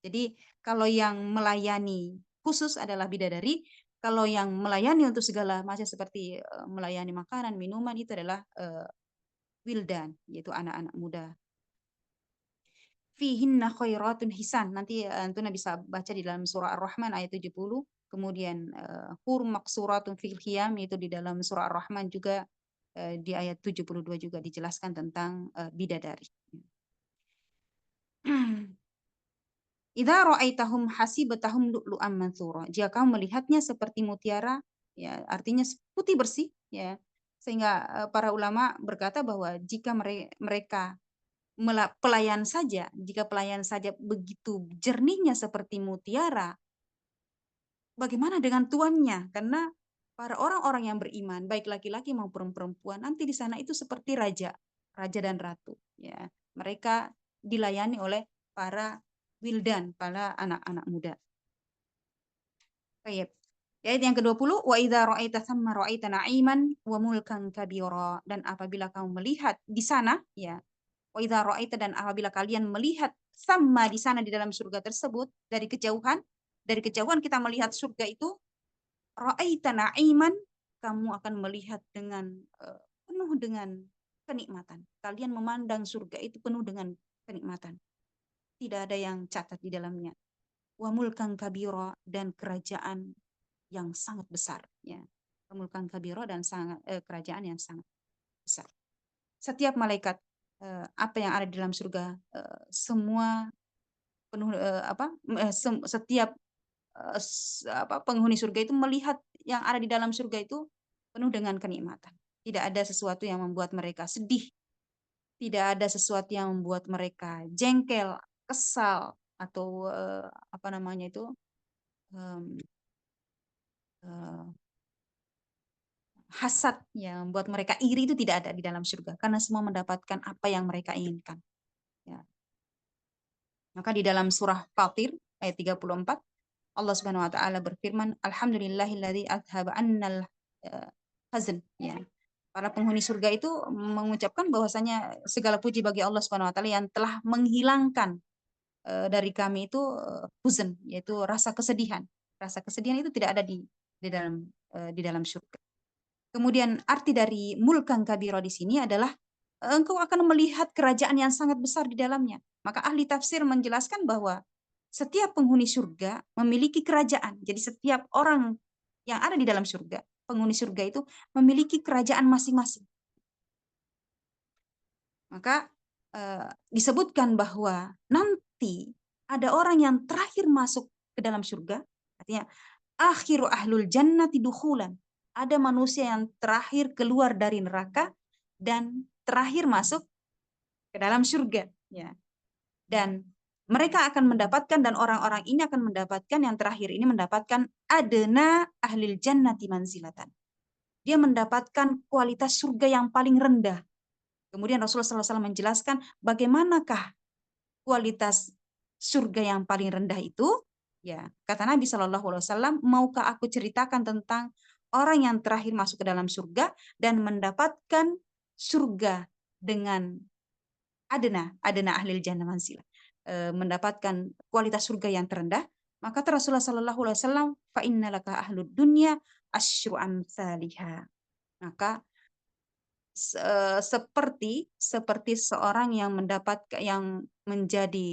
Jadi kalau yang melayani khusus adalah bidadari, kalau yang melayani untuk segala macam seperti melayani makanan, minuman itu adalah wildan, yaitu anak-anak muda. Fihinna khairatun hisan. Nanti Antuna bisa baca di dalam surah Ar-Rahman ayat 70. Kemudian hur maksuratun fil khiyam, yaitu di dalam surah Ar-Rahman juga di ayat 72 juga dijelaskan tentang bidadari. Idza ra'aitahum hasibatahum lu'lu'an mansura. Jika kamu melihatnya seperti mutiara, ya artinya putih bersih, ya. Sehingga para ulama berkata bahwa jika mereka pelayan saja, jika pelayan saja begitu jernihnya seperti mutiara, bagaimana dengan tuannya? Karena para orang-orang yang beriman, baik laki-laki maupun perempuan, nanti di sana itu seperti raja dan ratu. Ya, mereka dilayani oleh para wildan, para anak-anak muda. Baik. Ayat yang ke-20, wa idza ra'aita thamma ra'aita na'iman wa mulkan kabira. Dan apabila kamu melihat di sana, ya, wa idza ra'aita, dan apabila kalian melihat sama di sana di dalam surga tersebut dari kejauhan kita melihat surga itu, ra'aita na'iman, kamu akan melihat dengan penuh dengan kenikmatan. Kalian memandang surga itu penuh dengan kenikmatan. Tidak ada yang cacat di dalamnya. Wa mulkan kabira, dan kerajaan yang sangat besar, ya. Wa mulkan kabira, dan kerajaan yang sangat besar. Setiap malaikat apa yang ada di dalam surga semua penuh setiap penghuni surga itu melihat yang ada di dalam surga itu penuh dengan kenikmatan. Tidak ada sesuatu yang membuat mereka sedih. Tidak ada sesuatu yang membuat mereka jengkel, kesal, atau hasad yang membuat mereka iri, itu tidak ada di dalam surga, karena semua mendapatkan apa yang mereka inginkan. Ya. Maka di dalam surah Fatir ayat 34 Allah Subhanahu wa taala berfirman, alhamdulillahilladzi adhaba annal hazn, ya. Para penghuni surga itu mengucapkan bahwasanya segala puji bagi Allah Subhanahu wa taala yang telah menghilangkan dari kami itu huzn, yaitu rasa kesedihan. Rasa kesedihan itu tidak ada di dalam surga. Kemudian arti dari mulkan kabira di sini adalah engkau akan melihat kerajaan yang sangat besar di dalamnya. Maka ahli tafsir menjelaskan bahwa setiap penghuni surga memiliki kerajaan. Jadi setiap orang yang ada di dalam surga, penghuni surga itu memiliki kerajaan masing-masing. Maka disebutkan bahwa nanti ada orang yang terakhir masuk ke dalam surga, artinya akhiru ahlul jannati dukhulan. Ada manusia yang terakhir keluar dari neraka dan terakhir masuk ke dalam surga, ya. Dan mereka akan mendapatkan, dan orang-orang ini akan mendapatkan, yang terakhir ini mendapatkan adna ahlil jannati manzilatan. Dia mendapatkan kualitas surga yang paling rendah. Kemudian Rasulullah SAW menjelaskan bagaimanakah kualitas surga yang paling rendah itu. Ya, kata Nabi SAW, maukah aku ceritakan tentang orang yang terakhir masuk ke dalam surga dan mendapatkan surga dengan adna ahlil jannah manzilah, mendapatkan kualitas surga yang terendah. Maka Rasulullah SAW, fa innalaka ahlud dunya asyru amsalihha. Maka seperti seorang yang menjadi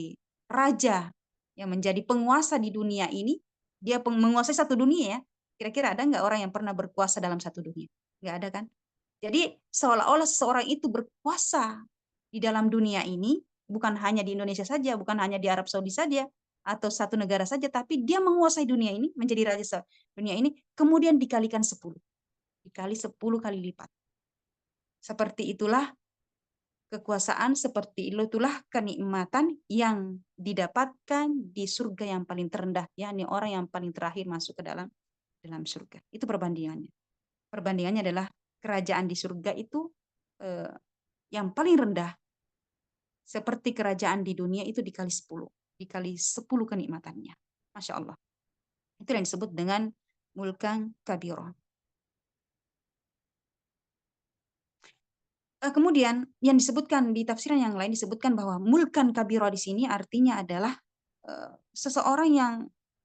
raja, yang menjadi penguasa di dunia ini. Dia menguasai satu dunia ya. Kira-kira ada nggak orang yang pernah berkuasa dalam satu dunia? Nggak ada kan? Jadi seolah-olah seseorang itu berkuasa di dalam dunia ini, bukan hanya di Indonesia saja, bukan hanya di Arab Saudi saja, atau satu negara saja, tapi dia menguasai dunia ini, menjadi raja dunia ini, kemudian dikalikan 10. Dikali 10 kali lipat. Seperti itulah kekuasaan, seperti itulah kenikmatan yang didapatkan di surga yang paling terendah, yakni orang yang paling terakhir masuk ke dalam surga. Itu perbandingannya. Perbandingannya adalah kerajaan di surga itu yang paling rendah, seperti kerajaan di dunia itu dikali 10. Dikali 10 kenikmatannya. Masya Allah. Itu yang disebut dengan mulkan kabiro. Kemudian yang disebutkan di tafsiran yang lain disebutkan bahwa mulkan kabiro di sini artinya adalah seseorang yang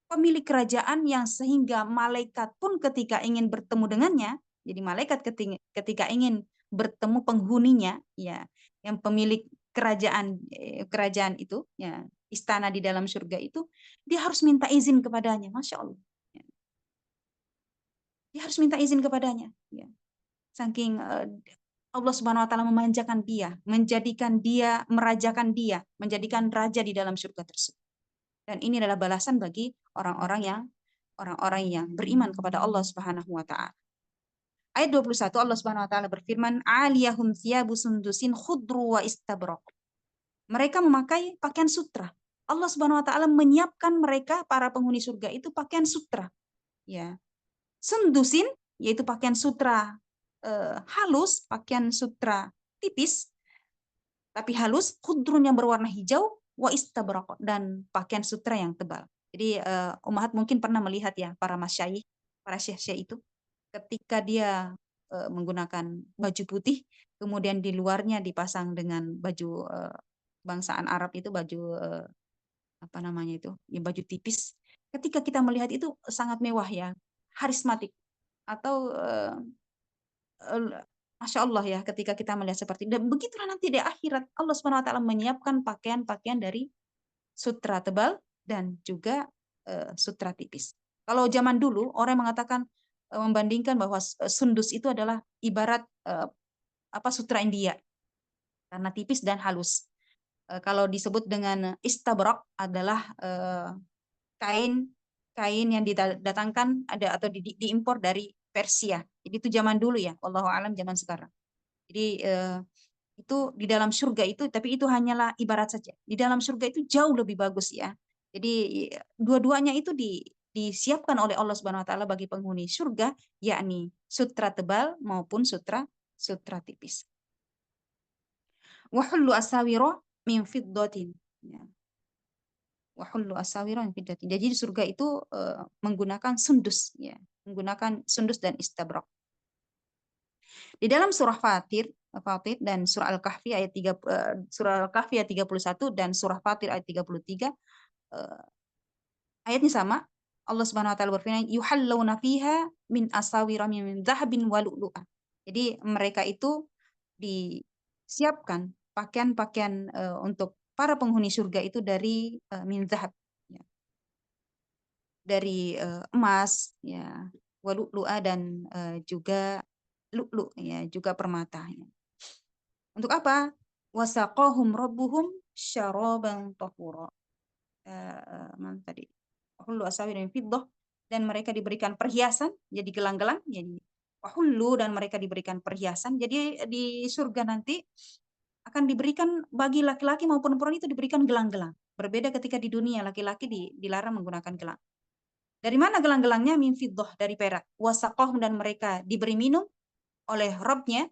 pemilik kerajaan yang sehingga malaikat pun ketika ingin bertemu dengannya, jadi malaikat ketika ingin bertemu penghuninya, ya, yang pemilik kerajaan itu, ya, istana di dalam surga itu, dia harus minta izin kepadanya, Masya Allah. Dia harus minta izin kepadanya, ya. Saking Allah Subhanahu wa taala memanjakan dia, menjadikan dia, merajakan dia, menjadikan raja di dalam surga tersebut. Dan ini adalah balasan bagi orang-orang yang beriman kepada Allah Subhanahu wa taala. Ayat 21 Allah Subhanahu wa taala berfirman, "Aliyahum thiyabu sundusin khudru wa istabraq." Mereka memakai pakaian sutra. Allah Subhanahu wa taala menyiapkan mereka para penghuni surga itu pakaian sutra. Ya. Sundusin yaitu pakaian sutra halus, pakaian sutra tipis tapi halus, khudrun yang berwarna hijau, wa istabraq, dan pakaian sutra yang tebal. Jadi Ummahat mungkin pernah melihat ya para masyayikh, para syekh-syekh itu ketika dia menggunakan baju putih, kemudian di luarnya dipasang dengan baju bangsaan Arab itu, baju apa namanya itu, ya baju tipis. Ketika kita melihat itu sangat mewah ya, harismatik, atau Masya Allah ya, ketika kita melihat seperti itu. Dan begitulah nanti di akhirat Allah Subhanahu wa taala menyiapkan pakaian-pakaian dari sutra tebal dan juga sutra tipis. Kalau zaman dulu orang mengatakan membandingkan bahwa sundus itu adalah ibarat sutra India karena tipis dan halus. Kalau disebut dengan istabrak adalah kain yang didatangkan atau diimpor dari Persia. Jadi itu zaman dulu ya, wallahu alam zaman sekarang. Jadi itu di dalam surga itu, tapi itu hanyalah ibarat saja. Di dalam surga itu jauh lebih bagus ya. Jadi dua-duanya itu disiapkan oleh Allah Subhanahu wa taala bagi penghuni surga, yakni sutra tebal maupun sutra tipis. Wa hullu asawira min fiddatin. Ya. Wa hullu asawira min fiddatin. Jadi di surga itu menggunakan sundus ya, menggunakan sundus dan istabrak. Di dalam surah Fatir dan surah Al-Kahfi ayat 31 dan surah Fatir ayat 33 ayatnya sama. Allah Subhanahu wa taala berfirman, yuhallawna fiha min asawira min dhahabin wa lu'lu'ah. Jadi mereka itu disiapkan pakaian-pakaian untuk para penghuni surga itu dari min dhahab ya. Dari emas ya, wa lu'lu'ah, dan juga lu'lu ya, juga permata ya. Untuk apa? Wasaqahum rabbuhum syaraban tahura. Tadi wahullu asawir min fiddah, dan mereka diberikan perhiasan jadi gelang-gelang, jadi wahullu, dan mereka diberikan perhiasan. Jadi di surga nanti akan diberikan bagi laki-laki maupun perempuan itu diberikan gelang-gelang. Berbeda ketika di dunia laki-laki dilarang menggunakan gelang. Dari mana gelang-gelangnya? Min fiddah, dari perak. Wasaqahum, dan mereka diberi minum oleh Rabbnya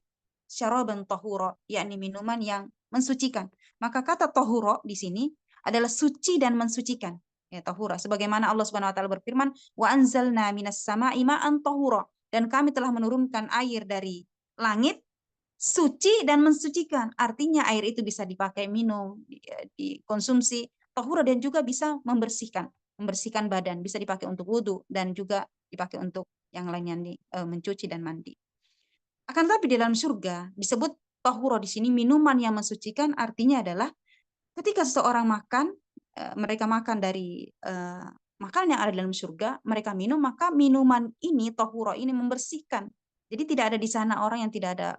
syaraban tahura, yakni minuman yang mensucikan. Maka kata tahura di sini adalah suci dan mensucikan. Ya, tahura. Sebagaimana Allah Subhanahu wa taala berfirman, "Wa anzalna minas sama'i ma'an tahura." Dan kami telah menurunkan air dari langit suci dan mensucikan. Artinya air itu bisa dipakai minum, dikonsumsi, tahura, dan juga bisa membersihkan badan, bisa dipakai untuk wudhu dan juga dipakai untuk yang lainnya mencuci dan mandi. Akan tetapi di dalam surga disebut tahuro di sini minuman yang mensucikan, artinya adalah ketika seseorang makan, mereka makan dari makanan yang ada dalam surga, mereka minum, maka minuman ini tahuro ini membersihkan. Jadi tidak ada di sana orang yang tidak ada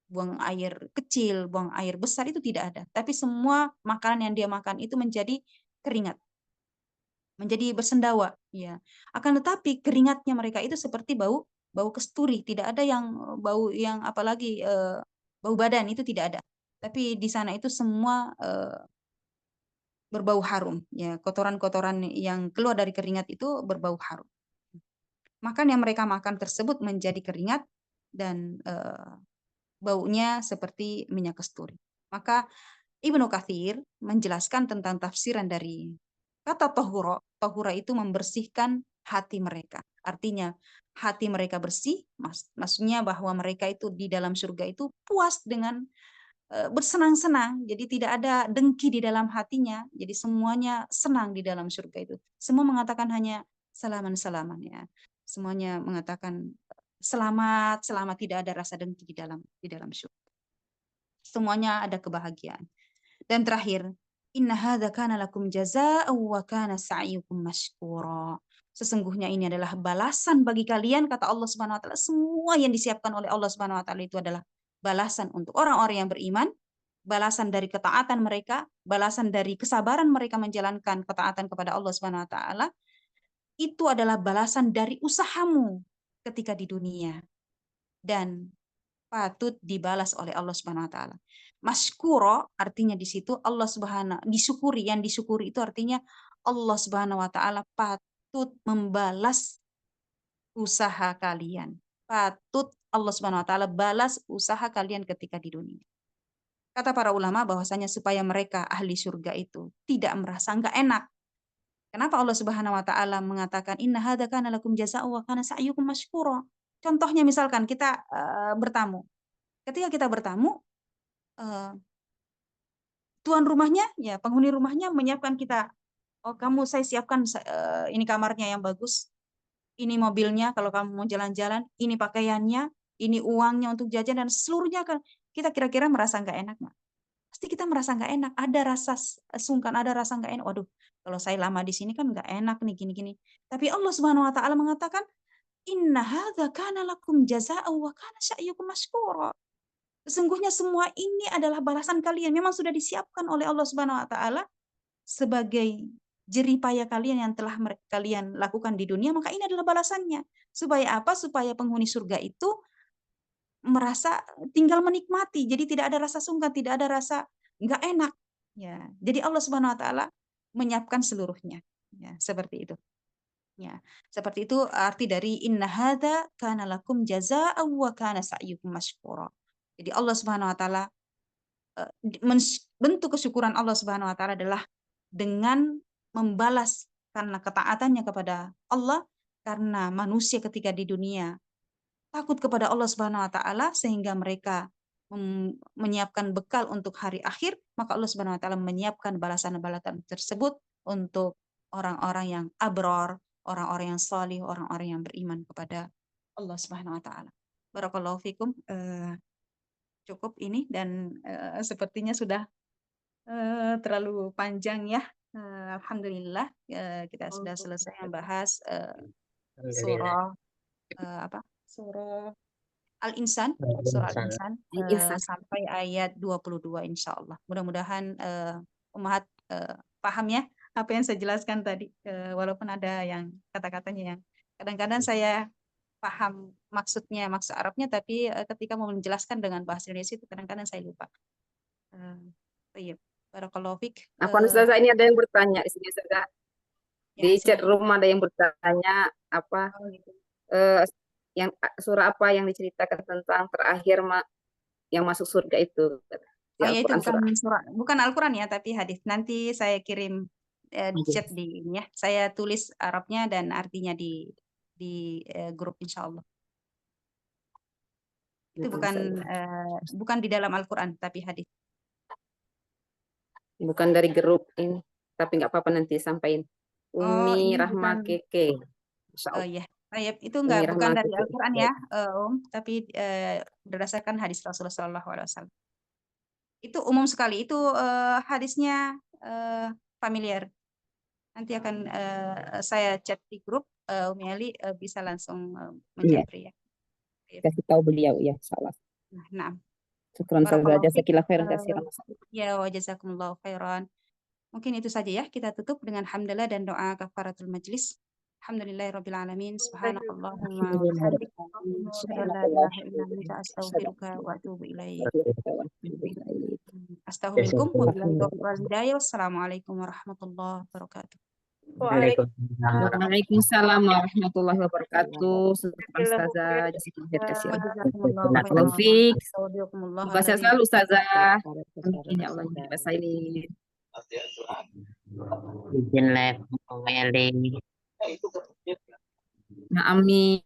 buang air kecil, buang air besar, itu tidak ada. Tapi semua makanan yang dia makan itu menjadi keringat, menjadi bersendawa, ya. Akan tetapi keringatnya mereka itu seperti bau kesturi, tidak ada yang bau yang apalagi bau badan, itu tidak ada. Tapi di sana itu semua berbau harum, ya. Kotoran-kotoran yang keluar dari keringat itu berbau harum. Makan yang mereka makan tersebut menjadi keringat dan baunya seperti minyak kasturi. Maka Ibnu Katsir menjelaskan tentang tafsiran dari kata tohuro. Tohuro itu membersihkan hati mereka. Artinya hati mereka bersih, maksudnya bahwa mereka itu di dalam surga itu puas dengan bersenang-senang. Jadi tidak ada dengki di dalam hatinya. Jadi semuanya senang di dalam surga itu. Semua mengatakan hanya salaman-salaman, ya. Semuanya mengatakan selamat, selamat, tidak ada rasa dengki di dalam surga. Semuanya ada kebahagiaan. Dan terakhir, inna hadza kana lakum jazaa'an wa kana sa'yukum mashkura. Sesungguhnya ini adalah balasan bagi kalian, kata Allah Subhanahu wa taala. Semua yang disiapkan oleh Allah Subhanahu wa taala itu adalah balasan untuk orang-orang yang beriman, balasan dari ketaatan mereka, balasan dari kesabaran mereka menjalankan ketaatan kepada Allah Subhanahu wa taala. Itu adalah balasan dari usahamu ketika di dunia dan patut dibalas oleh Allah Subhanahu wa taala. Maskuro artinya di situ Allah Subhanahu disyukuri, yang disyukuri itu artinya Allah Subhanahu wa taala patut membalas usaha kalian. Patut Allah Subhanahu wa taala balas usaha kalian ketika di dunia. Kata para ulama bahwasanya supaya mereka ahli surga itu tidak merasa enggak enak. Kenapa Allah Subhanahu wa taala mengatakan inna hadza kana lakum jazaa'un wa kana sa'yukum mashkura? Contohnya misalkan kita bertamu. Ketika kita bertamu, tuan rumahnya, ya penghuni rumahnya menyiapkan kita. Oh, kamu saya siapkan ini kamarnya yang bagus, ini mobilnya kalau kamu mau jalan-jalan, ini pakaiannya, ini uangnya untuk jajan dan seluruhnya kan kita kira-kira merasa nggak enak nggak? Pasti kita merasa nggak enak, ada rasa sungkan, ada rasa nggak enak. Waduh, kalau saya lama di sini kan nggak enak nih gini-gini. Tapi Allah Subhanahu Wa Taala mengatakan, Inna hadza kana lakum jazaa'an wa kana sa'yukum mashkura. Sesungguhnya semua ini adalah balasan kalian. Memang sudah disiapkan oleh Allah Subhanahu wa taala sebagai jerih payah kalian yang telah kalian lakukan di dunia, maka ini adalah balasannya. Supaya apa? Supaya penghuni surga itu merasa tinggal menikmati. Jadi tidak ada rasa sungkan, tidak ada rasa enggak enak. Ya. Jadi Allah Subhanahu wa taala menyiapkan seluruhnya. Ya, seperti itu. Ya, seperti itu arti dari inna hadza kana lakum jazaa'an wa kana sa'yukum mashkura. Jadi Allah Subhanahu wa taala bentuk kesyukuran Allah Subhanahu wa taala adalah dengan membalas karena ketaatannya kepada Allah, karena manusia ketika di dunia takut kepada Allah Subhanahu wa taala sehingga mereka menyiapkan bekal untuk hari akhir, maka Allah Subhanahu wa taala menyiapkan balasan-balasan tersebut untuk orang-orang yang abror, orang-orang yang salih, orang-orang yang beriman kepada Allah Subhanahu wa taala. Barakallahu fikum. Cukup ini dan sepertinya sudah terlalu panjang ya. Alhamdulillah kita sudah selesai membahas surah surah Al-Insan, surah Al-Insan sampai ayat 22 insyaallah. Mudah-mudahan Ummahat paham ya apa yang saya jelaskan tadi, walaupun ada yang kata-katanya yang kadang-kadang saya paham maksudnya, maksud Arabnya, tapi ketika mau menjelaskan dengan bahasa Indonesia itu kadang-kadang saya lupa. Baik, barakallahu fiik. Ustazah, ini ada yang bertanya di sini, Ustazah. Ya, Di chat room ada yang bertanya apa gitu. yang surah apa yang diceritakan tentang terakhir yang masuk surga itu. Di Oh ya, itu Al-Quran bukan Al-Quran ya, tapi hadis. Nanti saya kirim chat di ini ya. Saya tulis Arabnya dan artinya di grup insya Allah. Itu bukan di dalam Al-Quran tapi hadis. Bukan dari grup ini, tapi nggak apa-apa nanti sampaikan. Umi ini Rahma bukan. Keke. Oh iya, Baik, itu bukan Rahmati dari Al-Quran ya, tapi berdasarkan hadis Rasulullah SAW. Itu umum sekali, itu hadisnya familiar. Nanti akan saya chat di grup, Umi Ali bisa langsung Iya, menjawab ya. kasih tahu beliau ya, salah. Nah, Syukran Ustazah, barakallahu fiik. jazakillah khairan katsiran. Ya, wa jazakumullahu khairan. Mungkin itu saja ya, kita tutup dengan hamdalah dan doa kafaratul majlis. Alhamdulillahirabbil alamin. Subhanakallahumma wa bihamdik, asyhadu an la ilaha illa anta, astaghfiruka wa atubu ilaik. Astaghfirukum wabillahi taufiq wal hidayah. Wassalamualaikum warahmatullahi wabarakatuh. Waalaikumsalam. Waalaikumsalam warahmatullahi wabarakatuh. Syukran Ustazah, jazakallah khairan katsiran. Wajazakumullahu Barakallahu khairan. fiik. Astagfirukumullah Semoga sehat selalu Ustazah. Amin ya Allah ya Rabbal alamin. Izin live Umi Ali. Nah, amin.